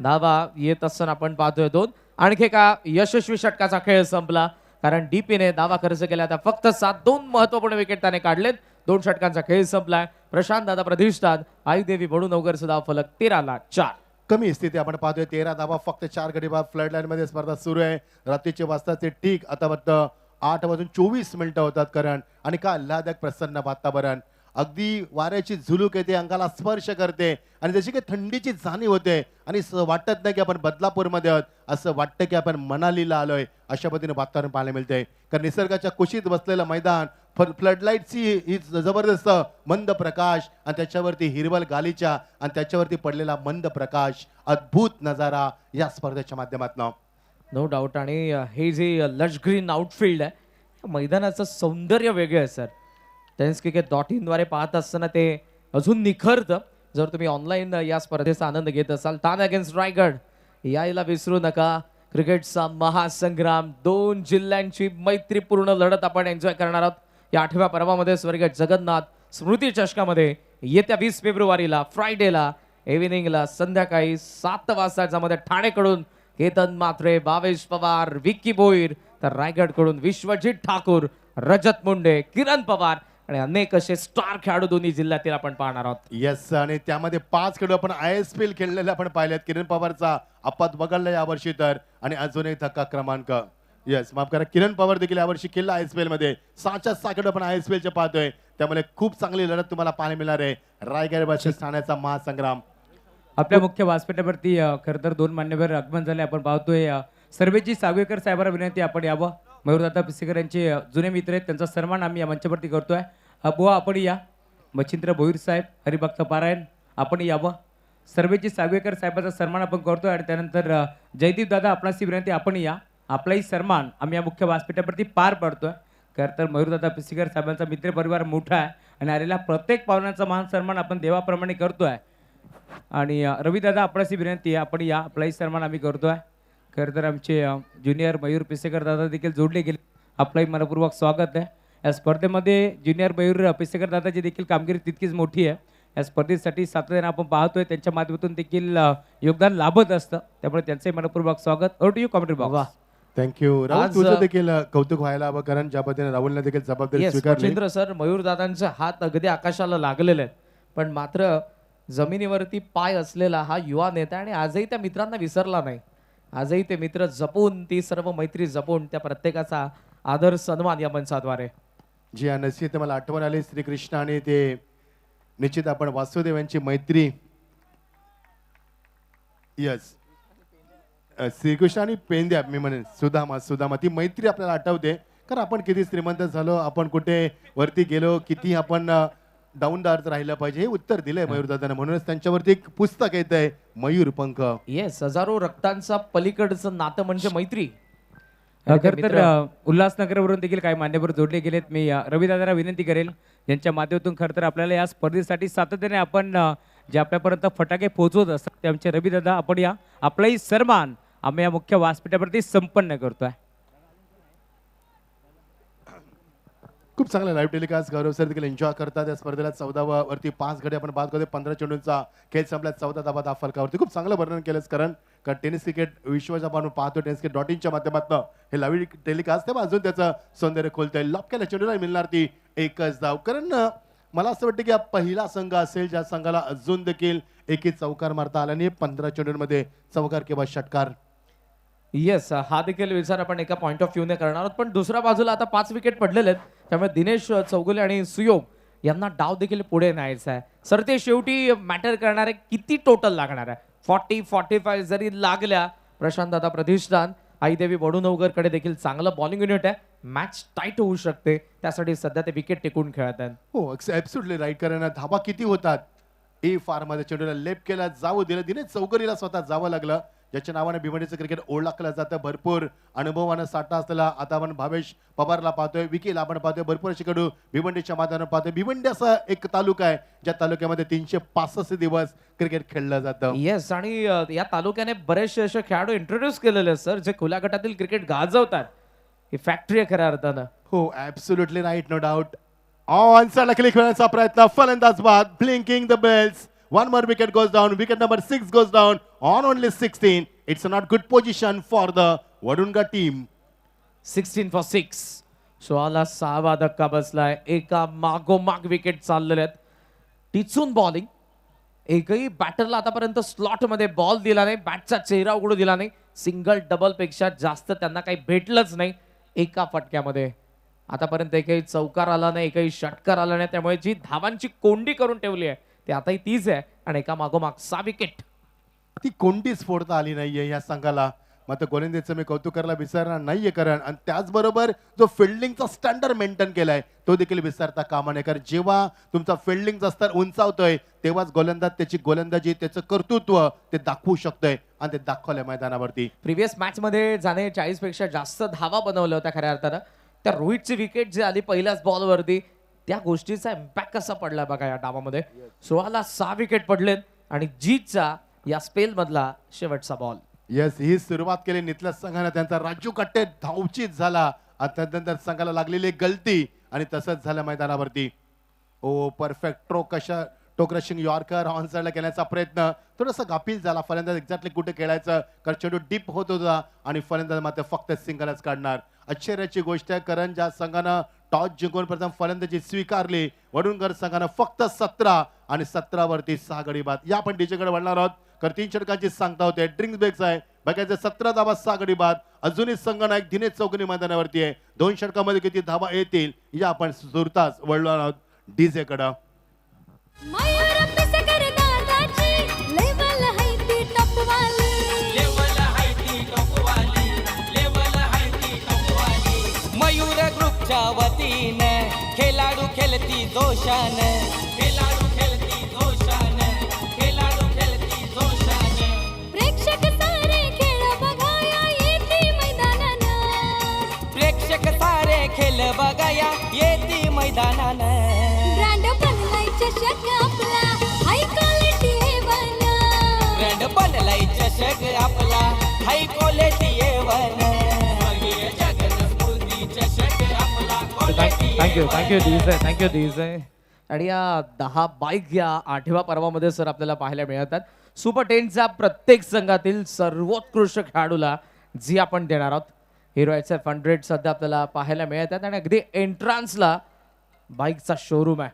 धावा येत असताना आपण पाहतोय 2. आणखी का यशस्वी षटकाचा खेळ संपला, कारण डीपीने धावा खर्च केला. आता फक्त 7, 2 महत्वपूर्ण विकेट त्याने काढलेत. 2 षटकांचा खेळ संपलाय. प्रशांत दादा प्रतिष्ठान, आई देवी वडूनवकर सुद्धा फलक 13 ला 4. कमी स्थिती आपण पाहतोय, 13 धावा, फक्त 4 गडी बाद. फ्लड लाईन मध्ये स्पर्धा सुरू आहे. रात्रीचे वाजताचे ठीक आता वाटतं 8:24 होतात करण, आणि का आल्हादक प्रसन्न वातावरण. अगदी वाऱ्याची झुलूक येते, अंगाला स्पर्श करते आणि जशी काही थंडीची जाणीव होते आणि वाटत नाही की आपण बदलापूरमध्ये आहोत, असं वाटतं की आपण मनालीला आलोय. अशा पद्धतीने वातावरण पाहायला मिळते, कारण निसर्गाच्या कुशीत बसलेलं मैदान, फ्लडलाईटची ही जबरदस्त मंद प्रकाश आणि त्याच्यावरती हिरवल गालीच्या आणि त्याच्यावरती पडलेला मंद प्रकाश, अद्भुत नजारा या स्पर्धेच्या माध्यमातून. No doubt. आणि हे जे लश ग्रीन आउटफील्ड आहे, मैदानाचं सौंदर्य वेगळं आहे सर. tenniscricket.in द्वारे पाहत असताना ते अजून निखरतं. जर तुम्ही ऑनलाईन या स्पर्धेचा आनंद घेत असाल, तान अगेन्स्ट रायगड यायला विसरू नका. क्रिकेटचा महासंग्राम, 2 जिल्ह्यांची मैत्रीपूर्ण लढत आपण एन्जॉय करणार आहोत या 8व्या पर्वामध्ये. स्वर्गीय जगन्नाथ स्मृती चषकामध्ये येत्या 20 फेब्रुवारीला फ्रायडेला इव्हिनिंगला संध्याकाळी 7 वाजता, ज्यामध्ये ठाणेकडून केतन मात्रे, भावेश पवार, विक्की भोईर, तर रायगडकडून विश्वजित ठाकूर, रजत मुंडे, किरण पवार आणि अनेक असे स्टार खेळाडू दोन्ही जिल्ह्यातील आपण पाहणार आहोत. येस, आणि त्यामध्ये 5 खेळाडू आपण ISPL खेळलेले आपण पाहिलेत. किरण पवारचा अपत वगळला यावर्षी तर, आणि अजून एक धक्का क्रमांक, येस माफ करा, किरण पवार देखील यावर्षी खेळला ISPL मध्ये. 6च्या 6 खेळाडू आपण ISPL चे पाहतोय, त्यामुळे खूप चांगली लढत तुम्हाला पाहायला मिळणार आहे. रायगड वर्सेस ठाण्याचा महासंग्राम. आपल्या मुख्य व्यासपीठावरती खरं तर 2 मान्यवर आगमन झाले. आपण पाहतोय सर्वेजी सागवेकर साहेबांना विनंती, आपण यावं. मयूरदादा पिसेकर यांचे जुने मित्र आहेत, त्यांचा सन्मान आम्ही या मंचावरती करतोय. बुवा आपण या. मच्छिंद्र भोईर साहेब, हरिभक्त पारायण आपण यावं. सर्वेजी सागवेकर साहेबांचा सन्मान आपण करतोय. आणि त्यानंतर जयदीप दादा, आपणाची विनंती आपण या. आपलाही सन्मान आम्ही या मुख्य व्यासपीठावरती पार पडतोय. खरं तर मयूरदादा पिसेकर साहेबांचा मित्रपरिवार मोठा आहे आणि आलेल्या प्रत्येक पाहुण्यांचा मान सन्मान आपण देवाप्रमाणे करतोय. आणि रविदादा आपल्याशी विनंती आहे, आपण या आपलाही सन्मान आम्ही करतोय. खरं तर आमचे ज्युनियर मयूर पिसेकर दादा देखील जोडले गेले, आपलंही मनपूर्वक स्वागत आहे. या स्पर्धेमध्ये ज्युनियर मयूर पिसेकर दादाची देखील कामगिरी तितकीच मोठी आहे. या स्पर्धेसाठी सातत्याने आपण पाहतोय, त्यांच्या माध्यमातून देखील योगदान लाभत असतं, त्यामुळे त्यांचंही मनपूर्वक स्वागत. Over to you commentary box. Thank you Rahul, आज, तुझं देखील कौतुक व्हायला हवं, कारण ज्या पद्धतीने राहुलने देखील जबाबदारी येस स्वीकारली. मच्छिंद्र सर, मयूर दादांचे हात अगदी आकाशाला लागलेले आहेत, पण मात्र जमिनीवरती पाय असलेला हा युवा नेता आणि आजही त्या मित्रांना विसरला नाही. आजही ते मित्र जपून, ती सर्व मैत्री जपून त्या प्रत्येकाचा आदर सन्मान या मंचाद्वारे. जी हा नसीब मला आठवण आली श्रीकृष्ण आणि ते निश्चित आपण वासुदेव यांची मैत्री. यस, श्रीकृष्ण आणि पेंद्या, मी म्हणेन सुदामा ती मैत्री आपल्याला आठवते. कारण आपण किती श्रीमंत झालो, आपण कुठे वरती गेलो, किती आपण डाऊन द अर्थ राहिलं पाहिजे, हे उत्तर दिलंय मयूरदादांना. म्हणूनच त्यांच्यावरती एक पुस्तक येत आहे, मयूर पंख. येस, हजारो रक्तांचा पलीकडचं नातं म्हणजे मैत्री. खरं तर उल्हासनगरवरून देखील काही मान्यवर जोडले गेलेत. मी रविदादांना विनंती करेल, यांच्या माध्यमातून खरं तर आपल्याला या स्पर्धेसाठी सातत्याने आपण जे आपल्यापर्यंत फटाके पोहोचवत असतात ते आमचे रविदादा, आपण या आपलाही सन्मान आम्ही या मुख्य व्यासपीठावरती संपन्न करतोय. खूप चांगला लाईव्ह टेलिकास्ट गौरव सर देखील एन्जॉय करतात. या स्पर्धेला 14 वरती 5 गडे आपण बाद करतो. 15 चेंडूंचा खेळ संपला, 14 धावा त्या फलकावरती. खूप चांगलं वर्णन केलंच, कारण टेनिस क्रिकेट विश्वाच्या आपण पाहतो टेनिस क्रिकेट.च्या माध्यमातून हे लाईव्ह टेलिकास्ट, तेव्हा अजून त्याचं सौंदर्य खोलतंय. लॉपकेल्या चेंडूला मिळणार ती एकच धाव. कारण मला असं वाटतं की हा पहिला संघ असेल ज्या संघाला अजून देखील एकही चौकार मारता आला नाही 15 चेंडूंमध्ये, चौकार किंवा षटकार. येस, हा देखील विचार आपण एका पॉइंट ऑफ व्ह्यूने करणार आहोत. पण दुसऱ्या बाजूला आता 5 विकेट पडलेले आहेत, त्यामुळे दिनेश चौगुले आणि सुयोग यांना डाव देखील पुढे न्यायचा आहे. सर, ते शेवटी मॅटर करणार आहे किती टोटल लागणार आहे. 40-45 जरी लागल्या, प्रशांत दादा प्रतिष्ठान आईदेवी वडुनवगरकडे देखील चांगलं बॉलिंग युनिट आहे. मॅच टाईट होऊ शकते, त्यासाठी सध्या ते विकेट टिकून खेळत आहेत. हो, ऍब्सोल्युटली राईट. कारण धावा किती होतात, ए फार मध्ये चेंडूला लेफ्ट केला, जाऊ दिलं. दिनेश चौगुलेला स्वतः जावं लागलं, ज्याच्या नावाने भिवंडीचं क्रिकेट ओळखलं जातं. भरपूर अनुभवानं साठा असलेला आता आपण भावेश पवारला पाहतोय, विकीला आपण पाहतोय, भरपूर अशी कडू भिवंडीच्या मैदानावर पाहतोय. भिवंडी असा एक तालुका आहे ज्या तालुक्यामध्ये 365 दिवस क्रिकेट खेळलं जातं. येस, आणि या तालुक्याने बरेचसे असे खेळाडू इंट्रोड्यूस केलेले आहेत सर, जे खुल्या गटातील क्रिकेट गाजवतात. ही फॅक्टरी आहे खऱ्या अर्थानं. हो, absolutely right, no doubt. On साइडला क्लिक होण्याचा प्रयत्न, फलंदाज बाद, blinking the bells. One more wicket goes down. Wicket number 6 goes down on only 16. It's a not good position for the Vadunga team. 16 for 6. 16वा धक्का बसलाय. एका मागोमाग विकेट चाललेले आहेत. टिचून बॉलिंग, एकही बॅटरला आतापर्यंत स्लॉट मध्ये बॉल दिला नाही, बॅटचा चेहरा उघडू दिला नाही. सिंगल डबल पेक्षा जास्त त्यांना काही भेटलंच नाही एका फटक्यामध्ये. आतापर्यंत एकही चौकार आला नाही, एकही षटकार आला नाही, त्यामुळे जी धावांची कोंडी करून ठेवली आहे ते आताही तीच आहे. आणि एका मागोमाग 6 विकेट. ती कोणतीच फोडता आली नाहीये या संघाला. मात्र गोलंदाजीचं मी कौतुक करायला विसरणार नाहीये, कारण आणि त्याचबरोबर जो फिल्डिंगचा स्टँडर्ड मेंटेन केलाय तो देखील विसरता कामा नये. कारण जेव्हा तुमचा फिल्डिंगचा स्तर उंचावतोय तेव्हाच गोलंदाज त्याची गोलंदाजी, त्याचं कर्तृत्व ते दाखवू शकतोय, आणि ते दाखवलंय मैदानावरती. प्रिव्हियस मॅच मध्ये ज्याने 40 पेक्षा जास्त धावा बनवल्या होत्या खऱ्या अर्थानं, त्या रोहितची विकेट जी आली पहिल्याच बॉलवरती, त्या गोष्टीचा इम्पॅक्ट कसा पडला बघा या डावामध्ये. 16ला 6 विकेट पडलेत आणि जीतचा या स्पेल मधला शेवटचा बॉल. यस, ही सुरुवात केली नितल्या संघाने. त्यांचा राजू कट्टे धावचीत झाला, त्यानंतर संघाला लागलेली गलती आणि तसंच झालं मैदानावरती. ओ परफेक्ट टोक्रशिंग यॉर्कर ऑन साइडला केल्याचा प्रयत्न थोडासा गाफील झाला. फलंदाज एक्झॅक्टली कुठे खेळायचं, कारण चेंडू डीप होत होता आणि फलंदाज मात्र फक्त सिंगलच काढणार. आश्चर्याची गोष्ट आहे, कारण ज्या संघानं टॉस जिंकून प्रथम फलंदाजी स्वीकारली, वडुणकर संघानं फक्त 17 आणि 17 वरती 6 गडी बाद. या आपण डीजेकडे वळणार आहोत, कारण 3 षटकांची सांगता होते. ड्रिंक्स ब्रेक्स आहे बघायचं. 17 धावा 6 गडी बाद. अजूनही संघनायक दिनेश चौगुले मैदानावरती आहे. 2 षटकामध्ये किती धावा येतील या आपण सुरताच वळणार आहोत डीजे कडे. मयूर पिसेकर दादाची लेवल हाय ती टॉपवाली. मयूर ग्रुपच्या वतीनं खेळाडू खेळती जोशान, खेळाडू खेळती जोशान, खेळाडू खेळती जोशान. प्रेक्षक सारे खेळ बघाया येते मैदानानं, प्रेक्षक सारे खेळ बघाया येती मैदानानं ब्रँड बनलाय चषक आपला हाय क्वालिटी A1 ब्रँड बनलाय चषक आपला हाय क्वालिटी A1 जगन्नाथ चषक आपला quality थँक्यू डीजे. आणि या 10 बाईक या 8व्या पर्वामध्ये सर आपल्याला पाहायला मिळतात. सुपर 10च्या प्रत्येक संघातील सर्वोत्कृष्ट खेळाडूला जी आपण देणार आहोत. हिरो SF 100 सध्या आपल्याला पाहायला मिळतात आणि अगदी एंट्रान्सला बाईकचा शोरूम आहे.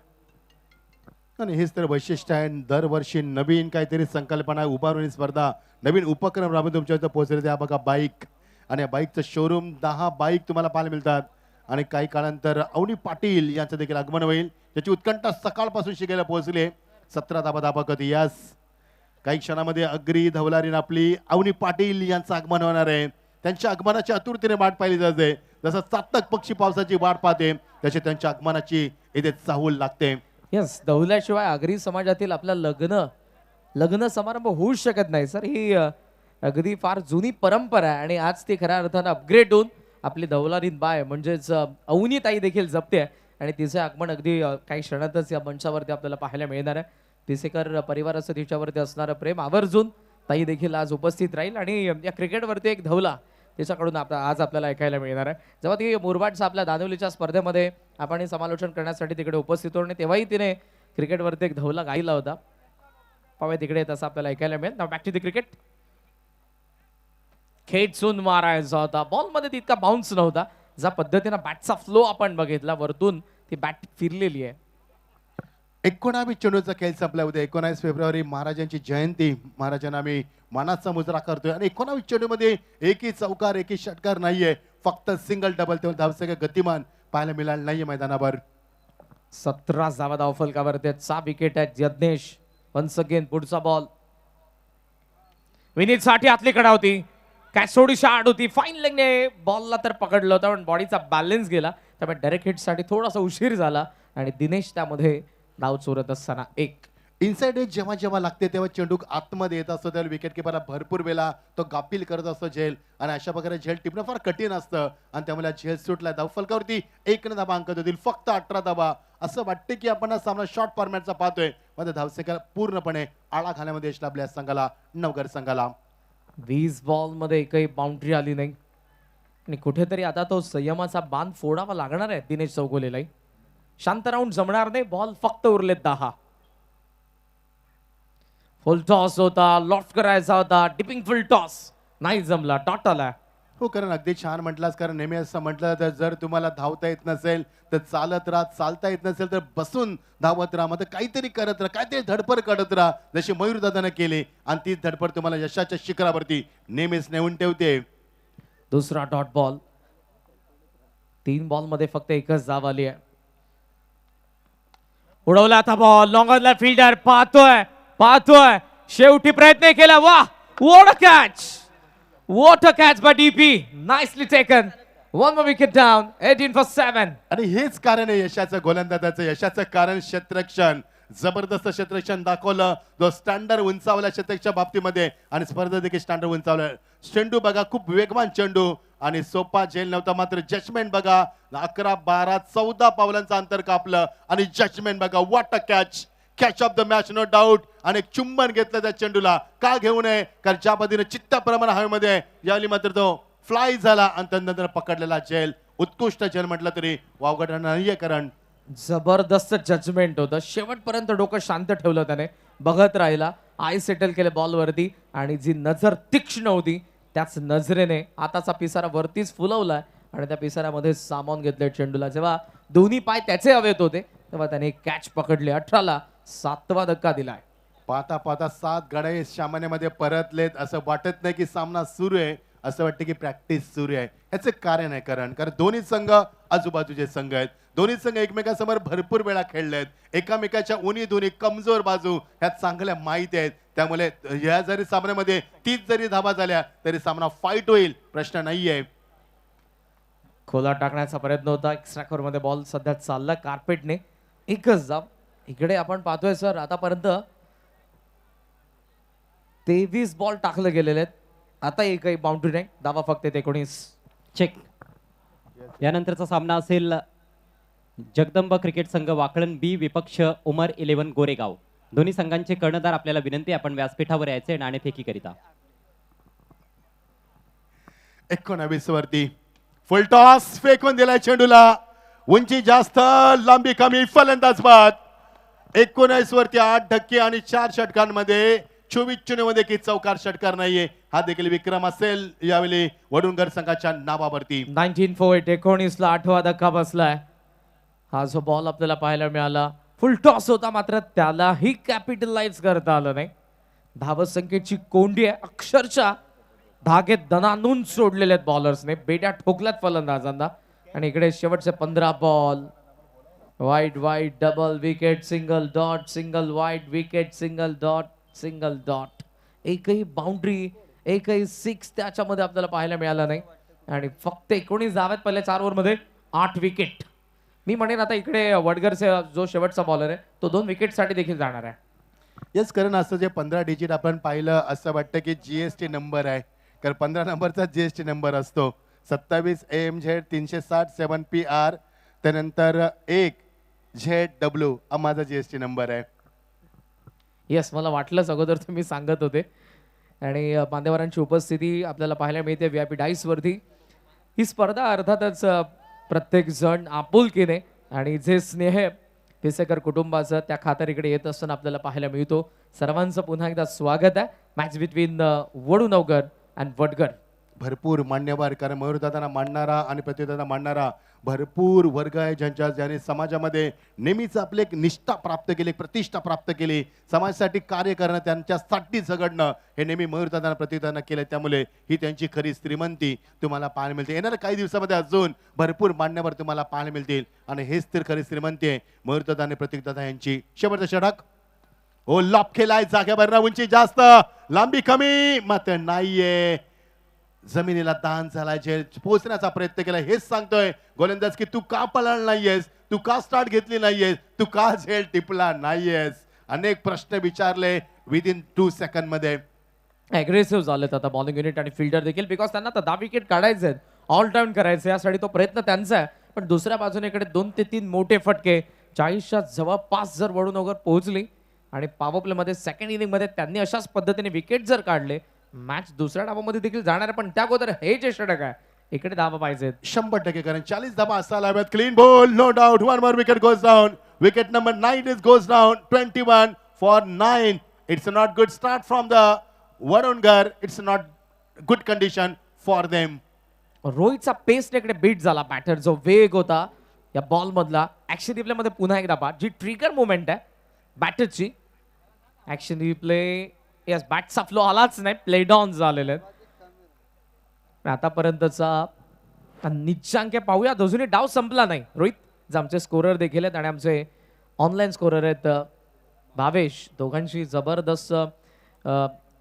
आणि हेच तर वैशिष्ट्य आहे. दरवर्षी नवीन काहीतरी संकल्पना उभारून स्पर्धा नवीन उपक्रम राबवून तुमच्या इथं पोहोचले. त्या बघा बाईक आणि या बाईकचं शोरूम 10 बाईक तुम्हाला पाहायला मिळतात. आणि काही काळानंतर अवनी पाटील यांचं देखील आगमन होईल. त्याची उत्कंठा सकाळपासून शिकायला पोहोचले. 17 धाबा यस. काही क्षणामध्ये अग्री धवलारीन आपली अवनी पाटील यांचं आगमन होणार आहे. त्यांच्या आगमनाची आतुरतेने वाट पाहिली जाते. जसं चातक पक्षी पावसाची वाट पाहते तशी त्यांच्या आगमनाची इथे चाहूल लागते. येस, दौल्याशिवाय आगरी समाजातील आपला लग्न समारंभ होऊच शकत नाही सर. ही अगदी फार जुनी परंपरा आहे आणि आज ती खऱ्या अर्थानं अपग्रेड होऊन आपली दौलारीन बाय म्हणजेच अवनीताई देखील जपते आहे आणि तिचे आगमन अगदी काही क्षणातच या मंचावरती आपल्याला पाहायला मिळणार आहे. तिसेकर परिवाराचं तिच्यावरती असणारं प्रेम आवर्जून ताई देखील आज उपस्थित राहील आणि या क्रिकेटवरती एक धवला तिच्याकडून आज आपल्याला ऐकायला मिळणार आहे. जेव्हा ती मुरबाडच्या आपल्या दानवलीच्या स्पर्धेमध्ये आपण समालोचन करण्यासाठी तिकडे उपस्थित होणे तेव्हाही तिने क्रिकेटवरती एक धवला गायला होता. पाहूया तिकडे तसं आपल्याला ऐकायला मिळेल. नाव बॅक टू द क्रिकेट. खेचून मारायचा होता. बॉलमध्ये तितका बाउन्स नव्हता. ज्या पद्धतीनं बॅटचा फ्लो आपण बघितला वरतून ती बॅट फिरलेली आहे. 19 चेंडूचा खेळ संपला. उद्या 19 फेब्रुवारी महाराजांची जयंती. महाराजांना आम्ही मानाचा मुजरा करतोय आणि 19 चेंडूमध्ये एकही चौकार एकही षटकार नाहीये. फक्त सिंगल डबल तेव्हा धावसंख्या गतिमान पाहायला मिळाला नाहीये मैदानावर. 17 धावा धावफलकावरती 6 विकेट आहेत. यज्ञेश वन्स अगेन पुढचा बॉल विनीत साठी आतली कडा होती. काय सोडी शॉट होती. फाईन लेगने बॉलला तर पकडलं होतं पण बॉडीचा बॅलन्स गेला त्यामुळे डायरेक्ट हिटसाठी थोडासा उशीर झाला आणि दिनेश त्यामध्ये धाव चोरत असताना एक. इनसाइड एज जेव्हा जेव्हा लागते तेव्हा चेंडू आतमध्ये येत असतो त्यावेळी विकेट किपरला भरपूर वेळा तो गाफील करत असतो झेल आणि अशा प्रकारे झेल टिपणं फार कठीण असतं आणि त्यामुळे झेल सुटला. धावफलकावरती 1 धाबा अंक देतील. फक्त 18 धाबा. असं वाटते की आपण हा सामना शॉर्ट फॉर्मॅटचा पाहतोय. मध्ये धावसंख्या पूर्णपणे आळा घालण्यामध्ये यश लाभल्या संघाला नवघर संघाला. 20 बॉलमध्ये एकही बाउंड्री आली नाही आणि कुठेतरी आता तो संयमाचा बांध फोडावा लागणार आहे दिनेश चौगुलेलाही. शांत राहून जमणार नाही. बॉल फक्त उरलेत 10. फुल टॉस होता. लॉफ्ट करायचा होता. डिपिंग फुल टॉस नाही जमला. डॉट आला. हो कारण अगदी छान म्हटलास. कारण नेहमी असं म्हटलं तर जर तुम्हाला धावता येत नसेल तर चालत राहा. चालता येत नसेल तर बसून धावत राहा. मग काहीतरी करत राहा. काहीतरी धडपड करत राहा जशी मयूर दादानं केली आणि ती धडपड तुम्हाला यशाच्या शिखरावरती नेहमीच नेऊन ठेवते. दुसरा डॉट बॉल. 3 बॉलमध्ये फक्त एकच धाव आली आहे. उडवला आता बॉल. लॉंगरला फिल्डर पाहतोय शेवटी प्रयत्न केला. वा what a catch by DP. Nicely taken. 1 more wicket down. 18 for 7. आणि हेच कारण आहे यशाचं गोलंदाजाचं. यशाचं कारण क्षेत्ररक्षण. जबरदस्त क्षेत्ररक्षण दाखवलं. जो स्टँडर्ड उंचावला क्षेत्ररक्षण बाबतीमध्ये आणि स्पर्धा देखील स्टँडर्ड उंचावलं. चेंडू बघा खूप वेगवान चेंडू आणि सोपा झेल नव्हता. मात्र जजमेंट बघा 11, 12, 14 पावलांचं अंतर कापलं आणि जजमेंट बघा. What a catch of the match no doubt. आणि एक चुंबन घेतलं त्या चेंडूला. का घेऊ नये कारण ज्या पद्धतीने चित्ताप्रमाणे हवेमध्ये यावेळी मात्र तो फ्लाय झाला आणि त्यानंतर पकडलेला झेल. उत्कृष्ट झेल म्हटलं तरी वावगड नाहीये. कारण जबरदस्त जजमेंट होतं. शेवटपर्यंत डोकं शांत ठेवलं त्याने. बघत राहिला. आय सेटल केले बॉलवरती आणि जी नजर तीक्ष्ण होती त्याच नजरेने हाताचा पिसारा वरतीच फुलवलाय आणि त्या पिसाऱ्यामध्ये सामावून घेतले चेंडूला. जेव्हा दोन्ही पाय त्याचे हवेत होते तेव्हा त्याने कॅच पकडले. 18ला 7वा धक्का दिलाय. पाहता पाहता 7 गडे सामान्यामध्ये परतलेत. असं वाटत नाही की सामना सुरू आहे. असं वाटतं की प्रॅक्टिस सुरू आहे. याचं कारण आहे कारण दोन्ही संघ आजूबाजूचे संघ आहेत. दोन्ही संघ एकमेकांसमोर भरपूर वेळा खेळलेत. एकामेकाच्या उन्ही दोन्ही कमजोर बाजू ह्या चांगल्या माहिती आहेत. त्यामुळे या जरी सामन्यामध्ये 30 जरी धाबा झाल्या तरी सामना फाईट होईल. प्रश्न नाहीये. खोला टाकण्याचा प्रयत्न होता. एक्स्ट्रा कव्हर मध्ये बॉल सध्या चालला कार्पेटने. एकच धाव. इकडे आपण पाहतोय सर आतापर्यंत 23 बॉल टाकले गेलेले आहेत. आता एकही बाउंड्री नाही. धावा फक्त 19. चेक. यानंतरचा सामना असेल जगदंब क्रिकेट संघ वाकळण बी विपक्ष उमर 11 गोरेगाव. दोन्ही संघांचे कर्णधार आपल्याला विनंती आपण व्यासपीठावर यायचे नाणेफेकी करिता. 19 वरती फुल टॉस फेकून दिलाय चेंडूला. उंची जास्त लांबी कमी फलंदाज बाद. 19 वरती 8 धक्के आणि 4 षटकांमध्ये 24 चुनेमध्ये की चौकार षटकार नाहीये. हा देखील विक्रम असेल यावेळी वडुणगर संघाच्या नावावरती. 19 for 19 ला 8वा धक्का बसलाय. हा जो बॉल आपल्याला पाहायला मिळाला फुल टॉस होता, मात्र त्यालाही कॅपिटलाइज करता आलं नाही. धावत संख्येची कोंडी आहे, अक्षरशः धागे दणानून सोडलेले आहेत बॉलर्सने. बेट्या ठोकल्यात फलंदाजांना. आणि इकडे शेवटचे 15 ball. Wide wide double wicket single dot single wide wicket single dot single dot. एकही बाउंड्री एकही सिक्स त्याच्यामध्ये आपल्याला पाहायला मिळाला नाही. आणि फक्त 19 धाव्यात पहिल्या 4 ओव्हरमध्ये 8 विकेट. मी म्हणेन आता इकडे वडगरचा जो शेवटचा बॉलर आहे तो 2 विकेटसाठी देखील जाणार आहे. येस, कारण असं जे 15 डिजिट आपण पाहिलं असं वाटतं की जीएसटी नंबर आहे, कारण 15 नंबरचा जीएसटी नंबर असतो. 27 AMZ 360 7 PR त्यानंतर 1 ZW हा माझा जीएसटी नंबर आहे. येस, मला वाटलंच अगोदर तुम्ही सांगत होते. आणि मान्यवरांची उपस्थिती आपल्याला पाहायला मिळते VIP डाईस वरती. ही स्पर्धा अर्थातच प्रत्येक जण आपुलकीने आणि जे स्नेह पिसेकर कुटुंबाचं त्या खातर इकडे येत असताना आपल्याला पाहायला मिळतो. सर्वांचं पुन्हा एकदा स्वागत आहे मॅच बिटवीन वडुनगर अँड वडगर. भरपूर मान्यवर, कारण मयूरदादांना मानणारा आणि प्रतिदादा मानणारा भरपूर वर्ग आहे ज्यांनी समाजामध्ये नेहमीच आपले एक निष्ठा प्राप्त केली, प्रतिष्ठा प्राप्त केली. समाजासाठी कार्य करणं, त्यांच्यासाठी झगडणं हे नेहमी मयूरदादांना प्रतिदादांना केलं. त्यामुळे ही त्यांची खरी श्रीमंती तुम्हाला पाहायला मिळते. येणाऱ्या काही दिवसामध्ये अजून भरपूर मान्यवर तुम्हाला पाहायला मिळतील आणि हेच तर खरी श्रीमंती आहे मयूरदादा आणि प्रतीकदादा यांची. शेवटचं षटक ओ लॉप केलाय जागेवर, उंची जास्त लांबी कमी मात्र नाहीये. जमिनीला दान झालाय, पोहोचण्याचा प्रयत्न केला. हेच सांगतोय गोलंदाज की तू का पळाला नाहीयेस, तू का स्टार्ट घेतली नाहीयेस, तू का झेल टिपला नाहीयेस. अनेक प्रश्न विचारले विदिन 2 सेकंड मध्ये. अग्रेसिव्ह झालेत आता बॉलिंग युनिट आणि फिल्डर देखील, बिकॉज त्यांना आता 10 विकेट काढायचे आहेत, ऑल टाइम करायचे, यासाठी तो प्रयत्न त्यांचा आहे. पण दुसऱ्या बाजूने इकडे 2 ते 3 मोठे फटके 40च्या जवळपास जर वडुनगर पोहोचली आणि पॉवर प्ले मध्ये सेकंड इनिंग मध्ये त्यांनी अशाच पद्धतीने विकेट जर काढले, मॅच दुसऱ्या डावामध्ये देखील जाणार आहे. पण त्या अगोदर हे जे षटक आहे इकडे धावा पाहिजेत 100%, कारण 40 धावा असायला हव्यात. Clean ball, no doubt. 1 more wicket goes down. Wicket number 9 is goes down. 21 for 9. It's not good start from the Vadunagar. It's not good condition for them. रोहितचा पेस इकडे बीट झाला. बॅटर जो वेग होता या बॉल मधला. ऍक्शन रिप्ले मध्ये पुन्हा एकदा पहा जी ट्रिगर मुवमेंट आहे बॅटरची. ऍक्शन रिप्ले, यस, बॅटचा फ्लो आलाच नाही, प्ले डाऊन झालेले आहेत. आतापर्यंतचा निच्चांक पाहूया. अजूनही डाव संपला नाही. रोहित जे आमचे स्कोरर देखील आहेत आणि आमचे ऑनलाईन स्कोरर आहेत भावेश, दोघांची जबरदस्त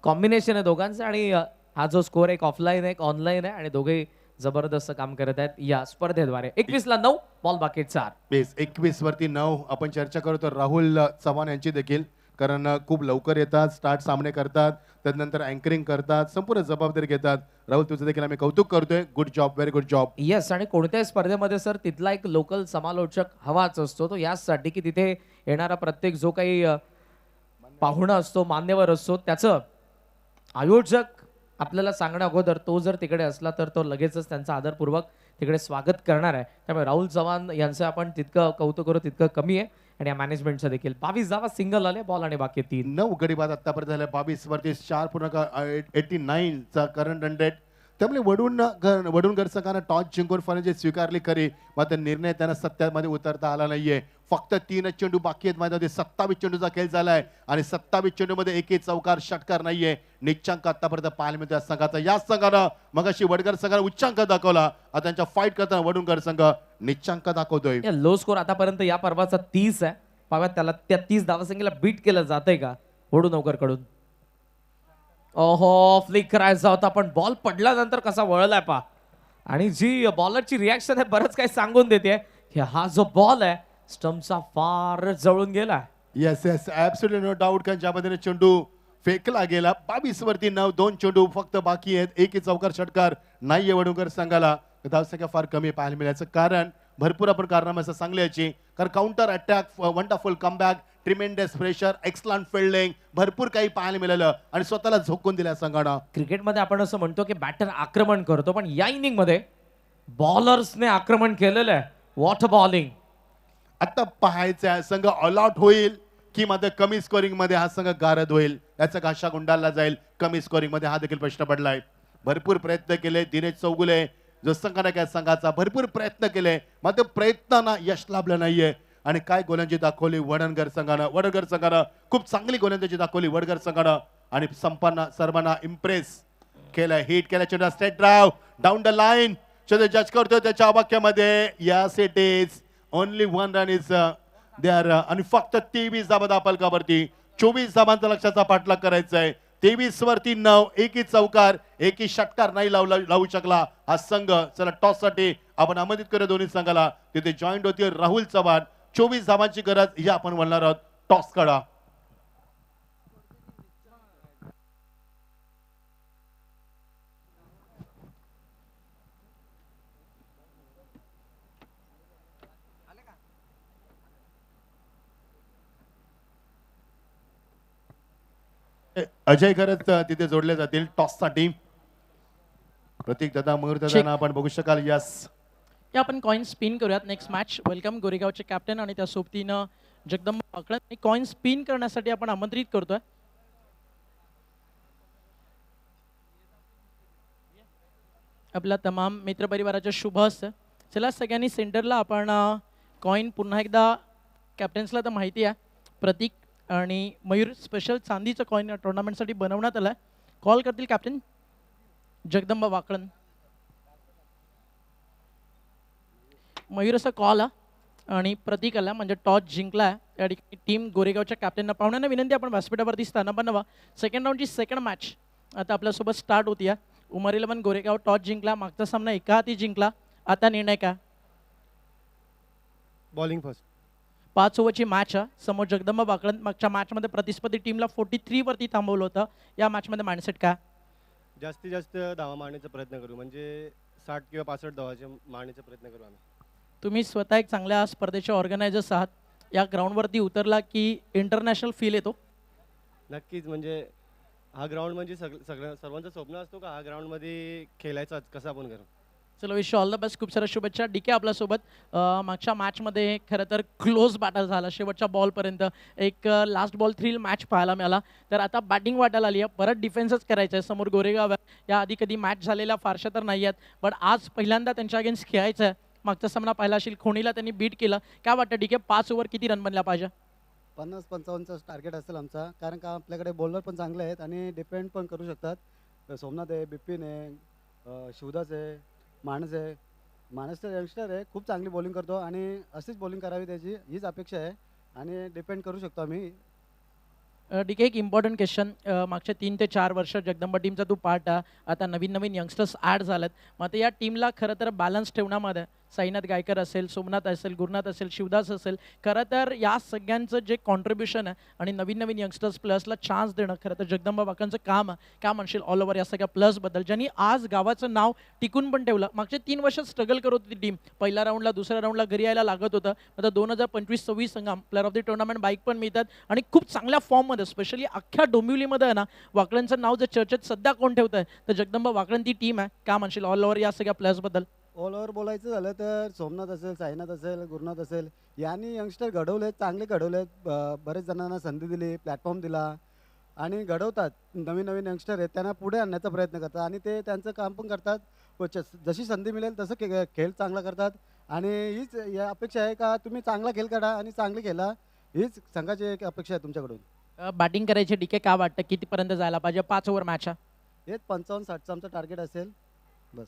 कॉम्बिनेशन आहे दोघांचं. आणि हा जो स्कोर एक ऑफलाईन आहे एक ऑनलाईन आहे आणि दोघे जबरदस्त काम करत आहेत या स्पर्धेद्वारे. 21 ला 9 बॉल बाकी 4. 21 वरती 9 आपण चर्चा करतो राहुल चव्हाण यांची देखील, कारण खूप लवकर येतात, स्टार्ट सामने करतात, त्यानंतर अँकरिंग करतात, संपूर्ण जबाबदारी घेतात. राहुल, तुझं देखील आम्ही कौतुक करतोय. Good job, very good job. Yes, आणि कोणत्याही स्पर्धेमध्ये सर तिथला एक लोकल समालोचक हवाच असतो. तो यासाठी की तिथे येणारा प्रत्येक जो काही पाहुणा असतो, मान्यवर असतो, त्याचं आयोजक आपल्याला सांगण्या अगोदर तो जर तिकडे असला तर तो लगेचच त्यांचा आदरपूर्वक तिकडे स्वागत करणार आहे. त्यामुळे राहुल चव्हाण यांचं आपण तितकं कौतुक करू तितकं कमी आहे. आणि या मॅनेजमेंटचं देखील 22 धावा सिंगल आले, बॉल आणि बाकी 3. 9 गडी बाद आतापर्यंत झाले. 22 वरती 4.89 चा करंट रन रेट. त्यामुळे वडुनगर संघानं टॉस जिंकून फलंदाजी स्वीकारली खरी, मात्र निर्णय त्यांना सत्यामध्ये उतरता आला नाहीये. फक्त 3 चेंडू बाकी आहेत मैदानामध्ये. 27 चेंडूचा खेळ झालाय आणि 27 चेंडूमध्ये एकही चौकार षटकार नाहीये. निच्चांक आतापर्यंत पाहायला मिळतो या संघाचा. या संघानं मगाशी वडगर संघाला उच्चांक दाखवला, आता त्यांच्या फाईट करताना वडुनगर संघ निच्चांक दाखवतोय. लो स्कोर आतापर्यंत या पर्वाचा 30 आहे. पाव्यात त्याला त्या 30 धावासंख्येला बीट केलं जातंय का वडुनगर कडून. ओहो, फ्लिक करायचा होता पण बॉल पडल्यानंतर कसा वळलाय पा. आणि जी बॉलरची रिॲक्शन आहे बरंच काही सांगून देते की हा जो बॉल आहे स्टंपचा फार जवळून गेला. Yes yes, absolutely no doubt, कारण ज्या पद्धतीने चेंडू फेकला गेला. 22 वरती 9, 2 चेंडू फक्त बाकी आहेत. एकही चौकार षटकार नाहीये वडुनगर संघाला. धावसंख्या फार कमी पाहायला मिळायचं कारण भरपूर आपण कारनामे असं सांगले याची कारण counter attack wonderful comeback tremendous pressure excellent fielding भरपूर काही पाहायला मिळालं आणि स्वतःला झोकून दिल्या संघानं. क्रिकेटमध्ये आपण असं म्हणतो की बॅटर आक्रमण करतो, पण या इनिंगमध्ये बॉलर्सने आक्रमण केलेलं आहे. What bowling. आता पाहायचं आहे संघ ऑल आउट होईल की मध्ये कमी स्कोरिंग मध्ये हा संघ गारद होईल, याचा घाशा गुंडाळला जाईल कमी स्कोरिंग मध्ये, हा देखील प्रश्न पडलाय. भरपूर प्रयत्न केले दिनेश चौगुले जो संघटक आहे संघाचा, भरपूर प्रयत्न केले मात्र प्रयत्नांना यश लाभलं नाहीये. आणि काय गोलंदाजी दाखवली वडनगर संघानं खूप चांगली गोलंदाजी दाखवली वडनगर संघानं आणि सर्वांना इम्प्रेस केलं. हिट केलं चेंडू straight drive down the line. चेंडू जज करतो त्याच्या वाक्यामध्ये yes it is only one run is there आणि फक्त 23 धाबा दापलकावरती 24 धाबांचा लक्षाचा पाठलाग करायचा आहे. 23 वरती 9, एकही चौकार एकही षटकार नाही लावू शकला हा संघ. चला टॉस साठी आपण आमंत्रित करूया दोन्ही संघाला. तिथे जॉईंट होती राहुल चव्हाण. 24 धाबांची गरज ही आपण म्हणणार आहोत. टॉस काढा. अजय खरंच तिथे जोडले जातील टॉस साठी. प्रतीक दादा मयूर दादा आपण बघू शकाल. यस या आपण कॉइन स्पिन करूयात. नेक्स्ट मॅच वेलकम गोरेगावचे कॅप्टन आणि त्या सोबतीनं जगदंबा वाकळण कॉइन स्पिन करण्यासाठी आपण आमंत्रित करतोय. आपल्या तमाम मित्रपरिवाराच्या शुभ असतं. चला सगळ्यांनी सेंटरला आपण कॉइन पुन्हा एकदा कॅप्टन्सला तर माहिती आहे प्रतीक आणि मयूर स्पेशल चांदीचं कॉइन या टुर्नामेंटसाठी बनवण्यात आलं आहे. कॉल करतील कॅप्टन जगदंबा वाकळण. मयूर असा कॉल आणि प्रतीक आला म्हणजे टॉस जिंकला. त्या ठिकाणी टीम गोरेगावच्या कॅप्टनना पाहुण्यांना विनंती आपण व्यासपीठावरती स्थान बनवा. सेकंड राऊंडची सेकंड मॅच आता आपल्यासोबत स्टार्ट होती. उमर 11 गोरेगाव टॉस जिंकला. मागचा सामना एका हाती जिंकला. आता निर्णय का? Bowling first. 5 ओव्हरची मॅच समोर जगदंबा वाकळण. मागच्या मॅचमध्ये प्रतिस्पर्धी टीमला 43 वरती थांबवलं होतं. या मॅचमध्ये माइंडसेट का? जास्तीत जास्त धावा मारण्याचा प्रयत्न करू म्हणजे 60 किंवा 65 धावाचे मारण्याचा प्रयत्न करू आम्ही. तुम्ही स्वतः एक चांगल्या स्पर्धेचे ऑर्गनायझर्स आहात. या ग्राउंडवरती उतरला की इंटरनॅशनल फील येतो? नक्कीच म्हणजे हा ग्राउंड म्हणजे सर्वांचं स्वप्न असतो का हा ग्राउंडमध्ये खेळायचा कसं आपण करू. चलो विश ऑल द बेस्ट. खूप साऱ्या शुभेच्छा. डीके आपल्यासोबत मागच्या मॅचमध्ये खरं तर क्लोज बॅटल झाला शेवटच्या बॉलपर्यंत. एक लास्ट बॉल थ्रिल मॅच पाहायला मिळाला. तर आता बॅटिंग वाटायला आली आहे. परत डिफेन्सच करायचं आहे. समोर गोरेगाव आहे. या आधी कधी मॅच झालेल्या फारशा तर नाही आहेत पण आज पहिल्यांदा त्यांच्या अगेन्स्ट खेळायचं आहे. मागचा सामना पाहिला असेल खोणीला त्यांनी बीट केलं. काय वाटतं डीके 5 ओव्हर किती रन बनल्या पाहिजे? 50-55चं टार्गेट असेल आमचा कारण का आपल्याकडे बॉलर पण चांगले आहेत आणि डिपेंड पण करू शकतात. सोमनाथ आहे, बिपिन आहे, शिवदास आहे, माणस आहे. माणस तर यंगस्टर आहे, खूप चांगली बॉलिंग करतो आणि अशीच बॉलिंग करावी त्याची हीच अपेक्षा आहे आणि डिपेंड करू शकतो आम्ही. डीके एक इम्पॉर्टंट क्वेश्चन. मागच्या 3 ते 4 वर्ष जगदंबा टीमचा तू पार्ट आहे. आता नवीन यंगस्टर्स ॲड झालेत. मग आता या टीमला खरं तर बॅलन्स ठेवण्यामध्ये साईनाथ गायकर असेल, सोमनाथ असेल, गुरुनाथ असेल, शिवदास असेल, खरं तर या सगळ्यांचं जे कॉन्ट्रीब्युशन आहे आणि नवीन यंगस्टर्स प्लसला चान्स देणं खरं तर जगदंबा वाकळणचं काम आहे. काय म्हणशील ऑल ओव्हर या सगळ्या प्लसबद्दल ज्यांनी आज गावाचं नाव टिकून पण ठेवलं? मागचे 3 वर्ष स्ट्रगल करत होती टीम. पहिल्या राऊंडला दुसऱ्या राऊंडला घरी यायला लागत होतं. आता 2025-26 संघ player of the tournament bike पण मिळतात आणि खूप चांगल्या फॉर्ममध्ये स्पेशली अख्ख्या डोंबिवलीमध्ये आहे ना वाकळणचं नाव जर चर्चेत सध्या कोण ठेवत आहे तर जगदंबा वाकळण ती टीम आहे. काय म्हणशील ऑल ओव्हर या सगळ्या प्लसबद्दल? ऑल ओव्हर बोलायचं झालं तर सोमनाथ असेल, साईनाथ असेल, गुरुनाथ असेल यांनी यंगस्टर घडवलेत, चांगले घडवलेत. बरेच जणांना संधी दिली, प्लॅटफॉर्म दिला आणि घडवतात. नवीन यंगस्टर आहेत त्यांना पुढे आणण्याचा प्रयत्न करतात आणि ते त्यांचं काम पण करतात. जशी संधी मिळेल तसं खेळ चांगला करतात आणि हीच या अपेक्षा आहे का तुम्ही चांगला खेळ काढा आणि चांगले खेळा. हीच संघाची एक अपेक्षा आहे तुमच्याकडून. बॅटिंग करायची डीके काय वाटतं कितीपर्यंत जायला पाहिजे? 5 ओव्हर मॅच हेच 55-60चं आमचं टार्गेट असेल बस.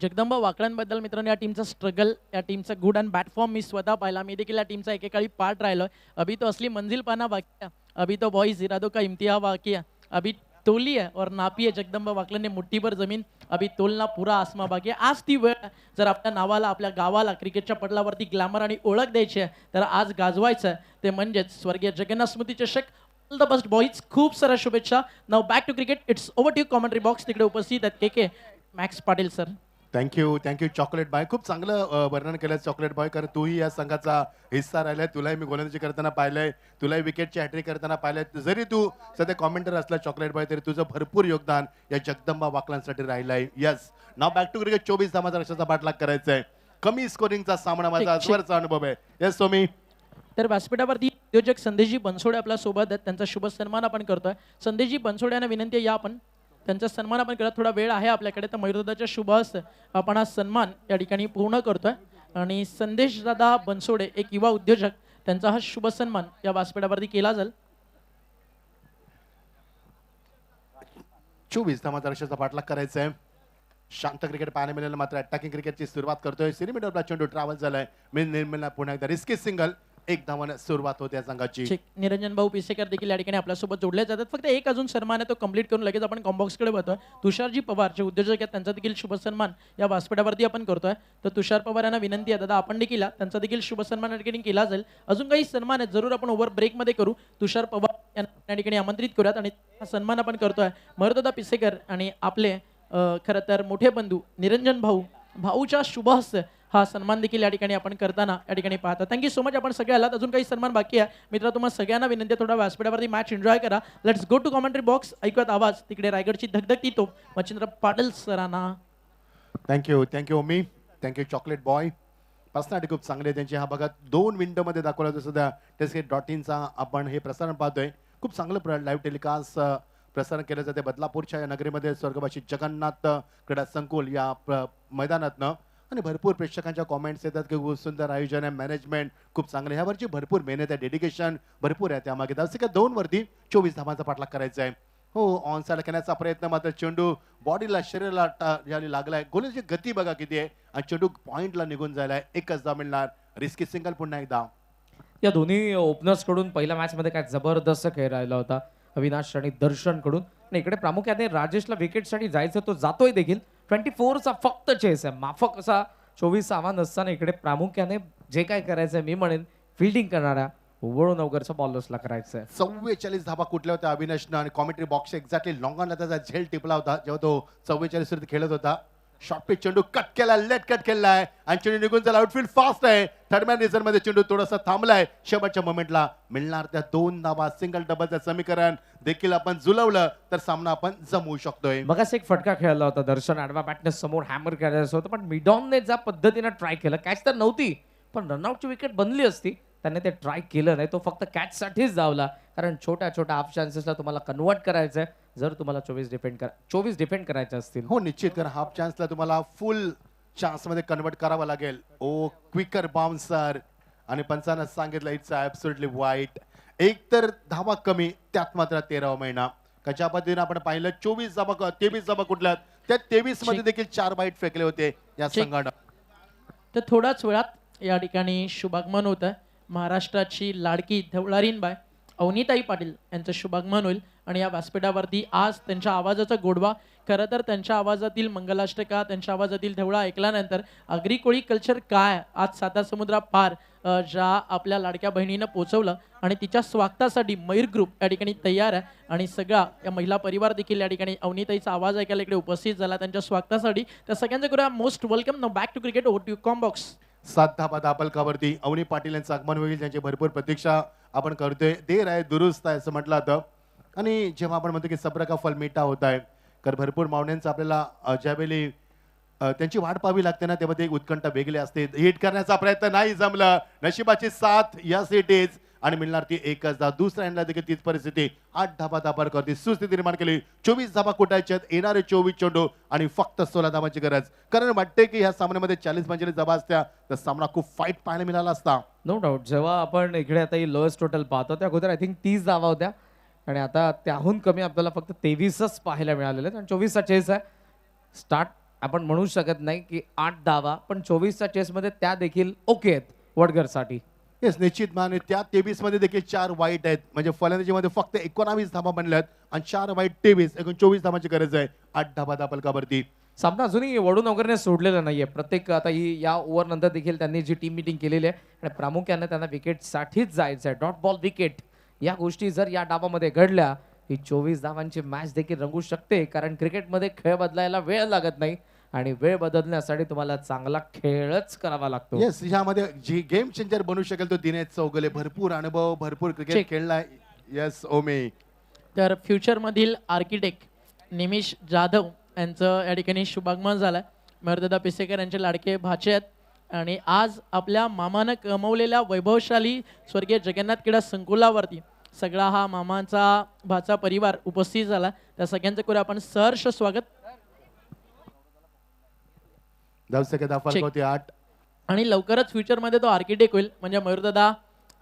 जगदंबा वाकळणबद्दल मित्रांनो या टीमचा स्ट्रगल, या टीमचा गुड अँड बॅड फॉर्म मी स्वतः पाहिला. मी देखील या टीमचा एकेकाळी पार्ट राहिलो. अभी तो असली मंजिल पाना बाकी है, अभी तो बॉयज इरादों का इम्तिहान बाकी है, अभी तोली है और नापी है जगदंबा वाकलन ने मुठ्ठीभर जमीन, अभी तोलना पुरा आसमा बाकी आहे. आज ती वेळ जर आपल्या नावाला आपल्या गावाला क्रिकेटच्या पटलावरती ग्लॅमर आणि ओळख द्यायची आहे तर आज गाजवायचं आहे ते म्हणजेच स्वर्गीय जगन्नाथ स्मृती चषक. All the best boys. खूप साऱ्या शुभेच्छा. Now back to cricket. It's over to commentary box. तिकडे उपस्थित आहेत K Max Patil sir. Thank you chocolate boy. खूप चांगलं वर्णन केलं चॉकलेट बॉय, कारण तूही या संघाचा हिस्सा राहिलाय. तुलाही मी गोलंदाजी करताना पाहिलंय, तुलाही विकेटची हॅट्रिक करताना पाहिलंय. जरी तू सध्या कॉमेंटर असला चॉकलेट बॉय, तरी तुझं भरपूर योगदान या जगदंबा वाकलांसाठी राहिलंय. Yes, now back to cricket. 24 धावांचा लक्षाचा पाठलाग करायचा आहे. कमी स्कोरिंगचा सामना माझा आजवरचा अनुभव आहे. येस सोमी. तर व्यासपीठावरती उद्योजक संदेशजी बनसोडे आपल्या सोबत आहेत. त्यांचा शुभ सन्मान आपण करतोय. संदेशजी बनसोडे यांना विनंती आहे, या आपण त्यांचा सन्मान आपण करत. थोडा वेळ आहे आपल्याकडे, तर मयूरदादाच्या शुभ हस्ते आपण हा सन्मान या ठिकाणी पूर्ण करतोय. आणि संदेश दादा बनसोडे एक युवा उद्योजक, त्यांचा हा शुभ सन्मान या व्यासपीठावरती केला जाईल. 24 धावांचा लक्षाचा पाठलाग करायचा आहे. शांत क्रिकेट पाहायला मिळालं, मात्र अटॅकिंग क्रिकेटची सुरुवात करतोय. सेमीमीटरला चेंडू ट्रॅव्हल झालाय. निर्मलला पुन्हा एकदा रिस्की सिंगल. 1 धावाने सुरुवात होते या संघाची. ठीक, निरंजन भाऊ पिसेकर देखील या ठिकाणी आपल्यासोबत जोडले जातात. फक्त एक अजून सन्मान आहे, तो कंप्लीट करून लगेच आपण कॉम्बॉक्सकडे बघतोय. तुषारजी पवार जे उद्योजक आहेत, त्यांचा देखील शुभ सन्मान या व्यासपीठावरती आपण करतोय. तर तुषार पवार यांना विनंती आहे, दादा आपण देखील त्यांचा देखील शुभ सन्मान या ठिकाणी केला जाईल. अजून काही सन्मान आहेत, जरूर आपण ओव्हर ब्रेकमध्ये करू. तुषार पवार यांना या ठिकाणी आमंत्रित करूयात आणि हा सन्मान आपण करतोय. मयूरदादा पिसेकर आणि आपले खरं तर मोठे बंधू निरंजन भाऊच्या शुभ हस्ते हा सन्मान देखील या ठिकाणी आपण करताना या ठिकाणी पाहतो. Thank you so much. आपण सगळे आलात. अजून काही सन्मान बाकी आहे मित्र, तुम्हाला सगळ्यांना विनंती आहे, थोडा व्यासपीठावरती मॅच एन्जॉय करा. Let's go to commentary box. ऐकूयात आवाज तिकडे रायगडची धगधगती तोफ मच्छिंद्र पाटील सरांना. थँक्यू मी. Thank you chocolate boy. पर्सनॅलिटी खूप चांगली आहे त्यांची. हा बघा 2 विंडोमध्ये दाखवला होता सध्या टेस्टगेट.in आपण हे प्रसारण पाहतोय. खूप चांगलं लाईव्ह टेलिकास्ट प्रसारण केलं जाते बदलापूरच्या या नगरीमध्ये स्वर्गवासी जगन्नाथ क्रीडा संकुल या मैदानातनं. आणि भरपूर प्रेक्षकांच्या कॉमेंट्स येतात की खूप सुंदर आयोजन आहे, मॅनेजमेंट खूप चांगलं. ह्यावरची भरपूर मेहनत आहे, डेडिकेशन भरपूर आहे त्यामागे. दर्शक 2 वरती 24 धावांचा पाठलाग करायचा आहे. हो, ऑन साइड करण्याचा प्रयत्न, मात्र चेंडू बॉडीला शरीराला लागलाय. गोलंदाजी गती बघा किती आहे, आणि चेंडू पॉइंटला निघून जायलाय. 1च धाव मिळणार. रिस्की सिंगल पुन्हा एकदा. या दोन्ही ओपनर्स कडून पहिल्या मॅच मध्ये काय जबरदस्त खेळ राहिला होता अविनाश आणि दर्शन कडून. आणि इकडे प्रामुख्याने राजेशला विकेटसाठी जायचं, तो जातोय देखील. 24चा फक्त चेस आहे, माफक असा 24 आव्हान असताना इकडे प्रामुख्याने जे काय करायचंय मी म्हणेन फिल्डिंग करणाऱ्या वळूनवगरच्या बॉलर्सला करायचंय. 44 धाबा कुठल्या होत्या अविनाशनं, आणि कॉमेंट्री बॉक्स एक्झॅक्टली लॉंग ऑनला त्याचा झेल टिपला होता जेव्हा तो 44 वरती खेळत होता. शॉर्ट पिच चेंडू कट केला, लेट कट केलाय, आणि चेंडू निघून चला. आउटफील्ड फास्ट आहे. थर्ड मॅन रिझन मध्ये चेंडू थोडासा थांबलाय. शेवटच्या मोमेंटला मिळणार त्या 2 धावा. सिंगल डबलचं समीकरण देखील आपण जुळवलं तर सामना आपण जमवू शकतोय. मगाच एक फटका खेळला होता दर्शन, आडवा बॅटने समोर हॅमर करायचं होतं, पण मिडॉनने ज्या पद्धतीने ट्राय केलं, कॅच तर नव्हती पण रनआउटची विकेट बनली असती, त्याने ते ट्राय केलं नाही. तो फक्त कॅच साठीच धावला, कारण छोट्या छोट्या हाफ चान्सेसला तुम्हाला कन्वर्ट करायचंय जर तुम्हाला 24 डिफेंड करायचे असतील. हो निश्चित, कारण हाफ चान्सला तुम्हाला फुल चान्स मध्ये कन्वर्ट करावं लागेल. ओ क्विकर बाउन्सर, आणि पंचानं सांगितलं इट्स ऍब्सोल्युटली वाईट. एक तर धावा कमी, त्यात मात्र 13वा महिना. कशा पद्धतीने आपण पाहिलं 23 धावा कुठल्या, त्या 23 मध्ये देखील 4 वाईट फेकले होते या संघानं. तर थोड्याच वेळात या ठिकाणी शुभागमन होत आहे. महाराष्ट्राची लाडकी धवळारीणबाई अवनीताई पाटील यांचं शुभागमन होईल. आणि या व्यासपीठावरती आज त्यांच्या आवाजाचा गोडवा, खरं तर त्यांच्या आवाजातील मंगलाष्टका, त्यांच्या आवाजातील धवळा ऐकल्यानंतर आगरी कोळी कल्चर काय आज सातासमुद्रा पार ज्या आपल्या लाडक्या बहिणीनं पोचवलं, आणि तिच्या स्वागतासाठी मयूर ग्रुप या ठिकाणी तयार आहे. आणि सगळा या महिला परिवार देखील या ठिकाणी अवनीताईचा आवाज ऐकायला इकडे उपस्थित झाला त्यांच्या स्वागतासाठी. तर सगळ्यांचं करूया most welcome. Now back to cricket. Over to combox. 7 धाबा दापलकावरती अवनी पाटील यांचं आगमन होईल, त्यांची भरपूर प्रतीक्षा आपण करतोय. देर आहे दुरुस्त आहे असं म्हटलं जातं. आणि जेव्हा आपण म्हणतो की सब्र का फल मीठा होत आहे, कारण भरपूर मावण्यांचं आपल्याला ज्यावेळी त्यांची वाट पाहावी लागते ना, तेव्हा ते एक उत्कंठा वेगळी असते. हिट करण्याचा प्रयत्न नाही जमलं, नशिबाची साथ या सिटीज, आणि मिळणार ती 1च धाव. दुसऱ्या एंडला देखील तीच परिस्थिती. 8 धाबा दापरकरती सुस्थिती निर्माण केली. 24 धाबा कुठायच्यात, येणारे 24 चेंडू आणि फक्त 16 धावांची गरज. कारण वाटते की ह्या सामन्यामध्ये 40-45 धाबा असत्या तर सामना खूप फाईट पाहायला मिळाला असता. No doubt. जेव्हा आपण इकडे आता ही लोएस्ट टोटल पाहतो त्या अगोदर आय थिंक 30 धावा होत्या, आणि आता त्याहून कमी आपल्याला फक्त 23च पाहायला मिळालेले आहेत. आणि 24चा चेस आहे. स्टार्ट आपण म्हणू शकत नाही की 8 धावा, पण 24च्या चेसमध्ये त्या देखील ओके आहेत वडगरसाठी. येस निश्चित मान. त्या 23 मध्ये देखील 4 वाईट आहेत, म्हणजे फलंदाजीमध्ये फक्त 19 धावा बनल्यात आणि 4 वाईट 23, एकूण 24 धावांची गरज आहे. 8 धावा दापलकावरती. सामना अजूनही वडूनवगरने सोडलेला नाहीये. प्रत्येक आता ही या ओव्हर नंतर देखील त्यांनी जी टीम मिटिंग केलेली आहे, आणि प्रामुख्याने त्यांना विकेटसाठीच जायचं आहे. डॉट बॉल विकेट या गोष्टी जर या डावामध्ये घडल्या, ही 24 धावांची मॅच देखील रंगू शकते, कारण क्रिकेटमध्ये खेळ बदलायला वेळ लागत नाही. आणि वेळ बदलण्यासाठी तुम्हाला चांगला खेळच करावा लागतो. येस, ह्यामध्ये जी गेम चेंजर बनू शकेल तो दिनेश चौगले. भरपूर अनुभव, भरपूर क्रिकेट Check. खेळलाय. येस ओमे. तर फ्युचरमधील आर्किटेक्ट निमिष जाधव यांचं या ठिकाणी शुभागमन झालं. मर्यादा पिसेकर यांचे लाडके भाचे आहेत आणि आज आपल्या मामानं कमवलेल्या वैभवशाली स्वर्गीय जगन्नाथ क्रीडा संकुलावरती सगळा हा मामाचा भाचा परिवार उपस्थित झाला. त्या सगळ्यांचं करूया आपण सहर्ष स्वागत. धावसके दाफल Check. होते 8. आणि लवकरच फ्युचरमध्ये तो आर्किटेक्ट होईल. म्हणजे मयूरदादा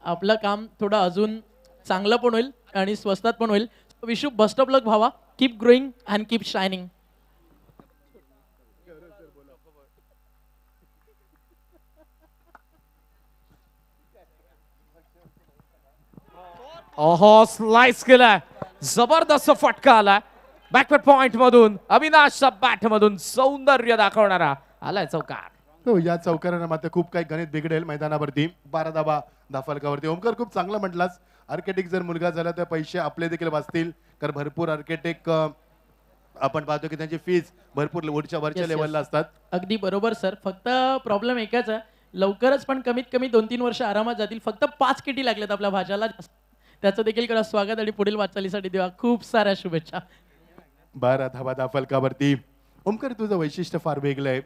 आपलं काम थोडं अजून चांगलं पण होईल आणि स्वस्तात पण होईल. विशू बेस्ट ऑफ लक भावा. Keep growing and keep shining. ओहो, स्लाइस केलाय, जबरदस्त फटका आलाय बॅकवर्ड पॉइंट मधून. अविनाशच्या बॅट मधून सौंदर्य दाखवणारा आलाय चौकार. हो, या चौकारानं मात्र खूप काही गणित बिघडेल मैदानावरती. 12 धाबा धाफलकावरती. ओमकार खूप चांगला म्हटलास. आर्किटेक्ट जर मुलगा झाला तर पैसे आपले देखील वाचतील, कारण भरपूर आर्किटेक्ट आपण पाहतो की त्यांची फीज भरपूर वरच्या Yes, लेवलला yes. असतात. अगदी बरोबर सर. फक्त प्रॉब्लेम एकच आहे, लवकरच पण कमीत कमी 2-3 वर्ष आरामात जातील. फक्त 5 किटी लागल्यात आपल्या भाज्याला. त्याचं देखील करा स्वागत आणि पुढील वाटचालीसाठी देवा खूप साऱ्या शुभेच्छा. 12 धाबा धाफलकावरती. ओमकार तुझं वैशिष्ट्य फार वेगळं आहे.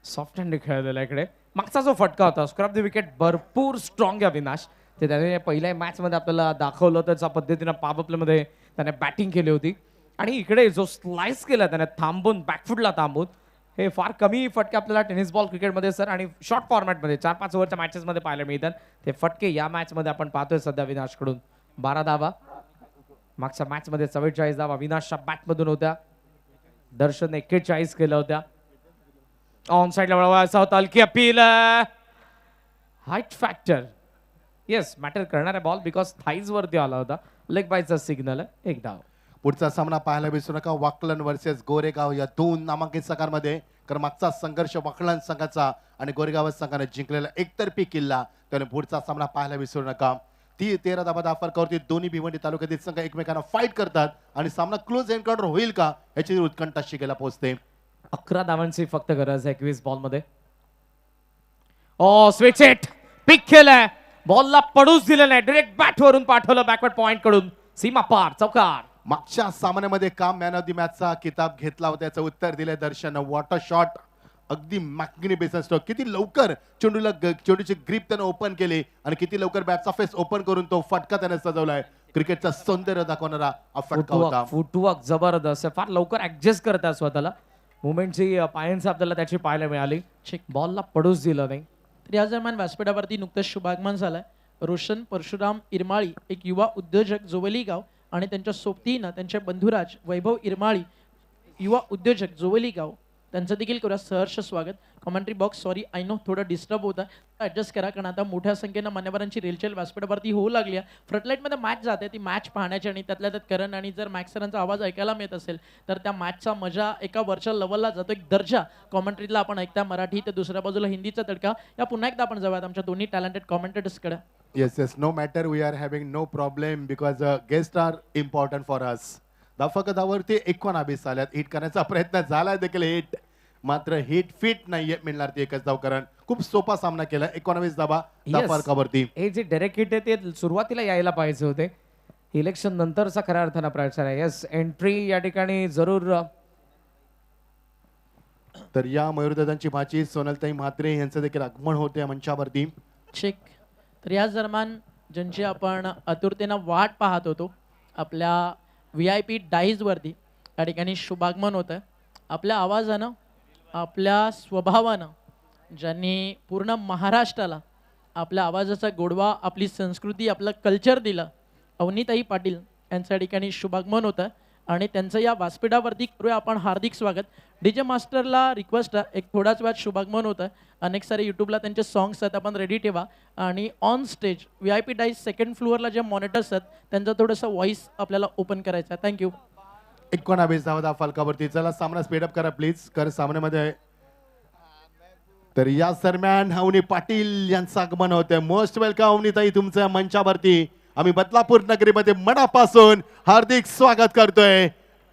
सॉफ्ट हँड खेळलेला इकडे. मागचा जो फटका होता स्क्रॅप द विकेट भरपूर स्ट्रॉंग आहे अविनाश. ते त्याने पहिल्या मॅच मध्ये आपल्याला दाखवलं त्याच्या पद्धतीनं पॉवर प्ले मध्ये त्याने बॅटिंग केली होती. आणि इकडे जो स्लाइस केला त्याने थांबून बॅकफुटला थांबून, हे फार कमी फटके आपल्याला टेनिस बॉल क्रिकेटमध्ये सर आणि शॉर्ट फॉर्मॅटमध्ये 4-5 ओव्हरच्या मॅचेसमध्ये पाहायला मिळतात. ते फटके या मॅचमध्ये आपण पाहतोय सध्या अविनाशकडून. 12 धावा. मागच्या मॅचमध्ये 44 धावा अविनाशच्या बॅटमधून होत्या. दर्शन 41 केल्या होत्या. ऑन साईडला वळवायचा होता. हलकी appeal. Height factor yes matter करणार आहे बॉल बिकॉज थाईज वरती आला होता. लेग बायचा सिग्नल आहे. 1 धाव. पुढचा सामना पाहायला विसरू नका. वाकलन वर्सेस गोरेगाव या 2 नामांकित संघांमध्ये. कारण मागचा संघर्ष वाकलन संघाचा आणि गोरेगाव संघाने जिंकलेला एकतर्फी किल्ला. त्याने पुढचा सामना पाहायला विसरू नका. 13 धाबा धाफलकावरती दोन्ही भिवंडी तालुक्यातील संघ एकमेकांना फाईट करतात आणि सामना क्लोज एन्काउंटर होईल का याची उत्कंठा शिकेला पोहोचते. 11 धावांची फक्त गरज आहे 21 बॉल मध्ये. ओ स्विच हिट पिक केलाय. बॉलला पडूच दिलं नाही. डायरेक्ट बॅट वरून पाठवलं बॅकवर्ड पॉइंट कडून. सीमा पार चौकार. मागच्या सामन्यामध्ये काम मॅन ऑफ द मॅचचा किताब घेतला होता. याचं उत्तर दिलंय दर्शन. वॉटर शॉट अगदी मॅग्निफिसंट स्ट्रोक. किती लवकर चेंडूची ग्रीप त्यानं ओपन केली आणि किती लवकर बॅटचा फेस ओपन करून तो फटका त्याने सजवलाय. क्रिकेटचा सौंदर्य दाखवणारा हा फटका होता. फुटवर्क जबरदस्त आहे. फार लवकर ऍडजस्ट करतात स्वतःला. मुवमेंटची पायांच आपल्याला त्याची पाहायला मिळाली. बॉलला पडूच दिलं नाही. तर या दरम्यान व्यासपीठावरती नुकतंच शुभागमन झालंय. रोशन परशुराम इरमाळी एक युवा उद्योजक जोवली गाव आणि त्यांच्या सोबतीनं त्यांचे बंधुराज वैभव इरमाळी युवा उद्योजक जोवली गाव त्यांचं देखील करूया सहर्ष स्वागत. Commentary box sorry I know थोडं डिस्टर्ब होतं, ॲडजस्ट करा कारण आता मोठ्या संख्येनं मान्यवरांची रेलचेल व्यासपीठावरती होऊ लागली आहे. फ्रंटलाईटमध्ये मॅच जाते ती मॅच पाहण्याची आणि त्यातल्या त्यात करण आणि जर मॅक्स सरांचा आवाज ऐकायला मिळत असेल तर त्या मॅचचा मजा एका वरच्या लेवलला जातो. एक दर्जा कॉमेंट्रीला आपण ऐकता मराठी तर दुसऱ्या बाजूला हिंदीचा तडका. या पुन्हा एकदा आपण जाऊयात आमच्या दोन्ही talented कॉमेंटेटर्सकडे. Yes, no matter we are having no problem because guests are important for us. धावफलकावरती 19 आल्यात. हिट करण्याचा प्रयत्न झालाय देखील हिट, मात्र हिट फिट नाहीये मिळणार ती एकच धाव. कारण खूप सोपा सामना केला. 19 धावा धावफलकावरती. हे जे डायरेक्ट हिट आहे ते सुरुवातीला यायला पाहिजे होते. इलेक्शन नंतरचा खऱ्या अर्थानं प्रचार आहे. येस एंट्री या ठिकाणी जरूर. तर या मयूरदादांची भाची सोनलताई म्हात्रे यांचं देखील आगमन होते मंचावरती. चेक. तर याच दरम्यान ज्यांची आपण आतुरतेनं वाट पाहत होतो आपल्या VIP डाईजवरती या ठिकाणी शुभागमन होतं आहे. आपल्या आवाजानं आपल्या स्वभावानं ज्यांनी पूर्ण महाराष्ट्राला आपल्या आवाजाचा गोडवा आपली संस्कृती आपलं कल्चर दिलं अवनीताई पाटील यांच्या ठिकाणी शुभागमन होतं आहे आणि त्यांचं या व्यासपीठावरती करूया आपण हार्दिक स्वागत. DJ मास्टरला रिक्वेस्ट आहे एक थोडाच वेळात शुभागमन होतं आहे. अनेक सारे यूट्यूबला त्यांचे सॉंग्स आहेत आपण रेडी ठेवा आणि on stage VIP dies second फ्लोअरला जे मॉनिटर्स आहेत त्यांचं थोडंसं व्हॉइस आपल्याला ओपन करायचं आहे. थँक्यू. 19 धावा धावफलकावरती. चला सामना स्पीडअप करा प्लीज. कर सामन्यामध्ये तर या दरम्यान अवनी पाटील यांचं आगमन होतं. मोस्ट वेलकम अवनीताई तुमच्या मंचावरती. आम्ही बदलापूर नगरीमध्ये मनापासून हार्दिक स्वागत करतोय.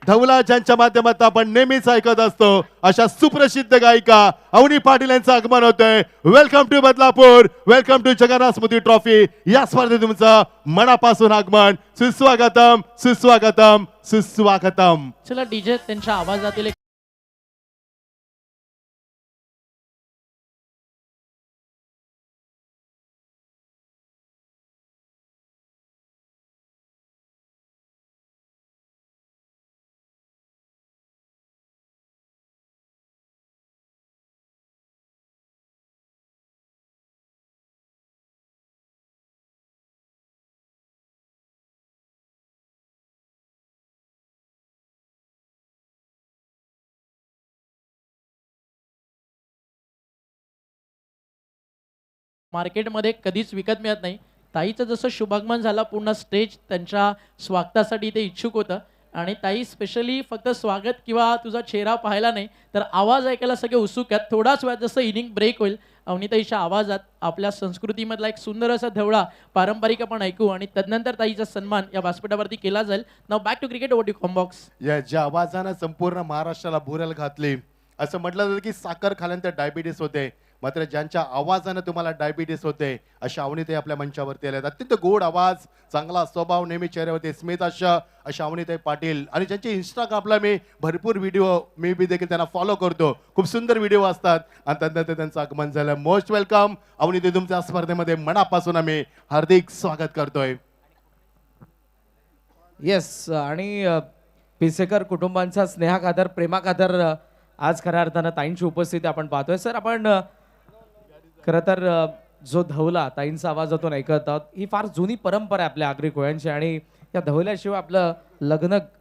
धवला ज्यांच्या माध्यमातून आपण नेहमीच ऐकत असतो अशा सुप्रसिद्ध गायिका अवनी पाटील यांचं आगमन होतंय. Welcome to Badlapur, welcome to Jagannath Smriti trophy. या स्पर्धेत तुमचं मनापासून आगमन. सुस्वागतम, सुस्वागतम, सुस्वागतम. चला डीजे त्यांच्या आवाजातील एक मार्केटमध्ये कधीच विकत मिळत नाही. ताईचं जसं शुभागमन झालं, पूर्ण स्टेज त्यांच्या स्वागतासाठी ते इच्छुक होतं आणि ताई स्पेशली फक्त स्वागत किंवा तुझा चेहरा पाहायला नाही तर आवाज ऐकायला सगळे उत्सुक आहेत. थोडाच वेळात जसं इनिंग ब्रेक होईल अवनीताईच्या आवाजात आपल्या संस्कृतीमधला एक सुंदर असा धवळा पारंपरिक आपण ऐकू आणि तदनंतर ताईचा सन्मान या व्यासपीठावरती केला जाईल. Now back to cricket, over to comm box. या ज्या आवाजानं संपूर्ण महाराष्ट्राला भुरल घातली. असं म्हटलं जातं की साखर खाल्यानंतर डायबिटीस होते, मात्र ज्यांच्या आवाजानं तुम्हाला डायबिटीस होते अशा अवनीताई आपल्या मंचावरती आल्यात. अत्यंत गोड आवाज, चांगला स्वभाव, नेहमी चेहऱ्यावरती स्मित अशा अवनीताई पाटील. आणि ज्यांचे इंस्टाग्रामला मी भरपूर व्हिडिओ मी देखील त्यांना फॉलो करतो. खूप सुंदर व्हिडिओ असतात आणि त्यानंतर त्यांचं आगमन झालं. मोस्ट वेलकम अवनीताई, तुमच्या स्पर्धेमध्ये मनापासून आम्ही हार्दिक स्वागत करतोय. येस, आणि पिसेकर कुटुंबांचा स्नेहाकादर, प्रेमाकादर आज खऱ्या अर्थानं ताईंची उपस्थिती आपण पाहतोय. सर, आपण खरं तर जो धवला ताईंचा आवाजातून ऐकत आहोत ही फार जुनी परंपरा आहे आपल्या आगरी कोळ्यांची आणि या धवल्याशिवाय आपलं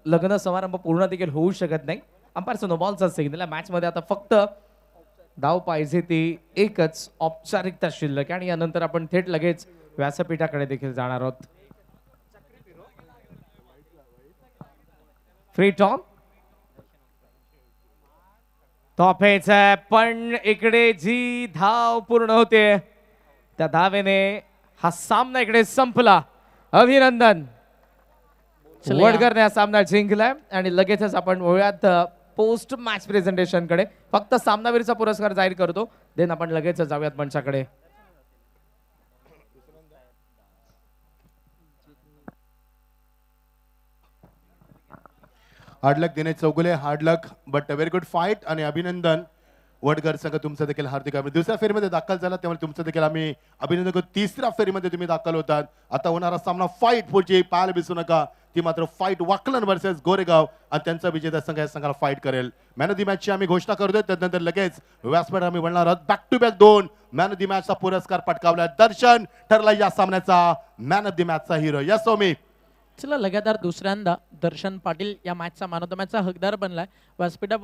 लग्न समारंभ पूर्ण देखील होऊ शकत नाही. अंपायर नो बॉलचा सिग्नल आहे. मॅचमध्ये आता फक्त धाव पाहिजे ती एकच औपचारिकता शिल्लक आणि यानंतर आपण थेट लगेच व्यासपीठाकडे देखील जाणार आहोत. फ्री टॉप तोफेच, पण इकडे जी धाव पूर्ण होते त्या धावेने हा सामना इकडे संपला. अभिनंदन, वडगरने हा सामना जिंकलाय आणि लगेचच आपण वळूयात पोस्ट मॅच प्रेझेंटेशन कडे. फक्त सामनावीरचा पुरस्कार जाहीर करतो, देन आपण लगेच जाऊयात मंचाकडे. Hard luck Dinesh Chougule, hard luck but very good fight. आणि अभिनंदन वडगर संघ, तुमचं देखील हार्दिक अभिनंदन. दुसऱ्या फेरीमध्ये दाखल झाला त्यामुळे तुमचं देखील आम्ही अभिनंदन करतो. तिसऱ्या फेरीमध्ये तुम्ही दाखल होतात. आता होणारा सामना फाईट पुढची पाहायला विसरू नका. ती मात्र फाईट वाकलन वर्सेस गोरेगाव आणि त्यांचा विजेता संघ या संघाला फाईट करेल. मॅन ऑफ दी मॅचची आम्ही घोषणा करतोय. त्यानंतर लगेच व्यासपीठ आम्ही वळणार आहोत. Back to back 2 man of the मॅचचा पुरस्कार पटकावला. दर्शन ठरला या सामन्याचा मॅन ऑफ दी मॅचचा हिरो. यस ओमी. चला लगातार दुसऱ्यांदा दर्शन पाटील या मॅचचा मॅन ऑफ द मॅचचा हकदार बनलाय. व्यासपीठा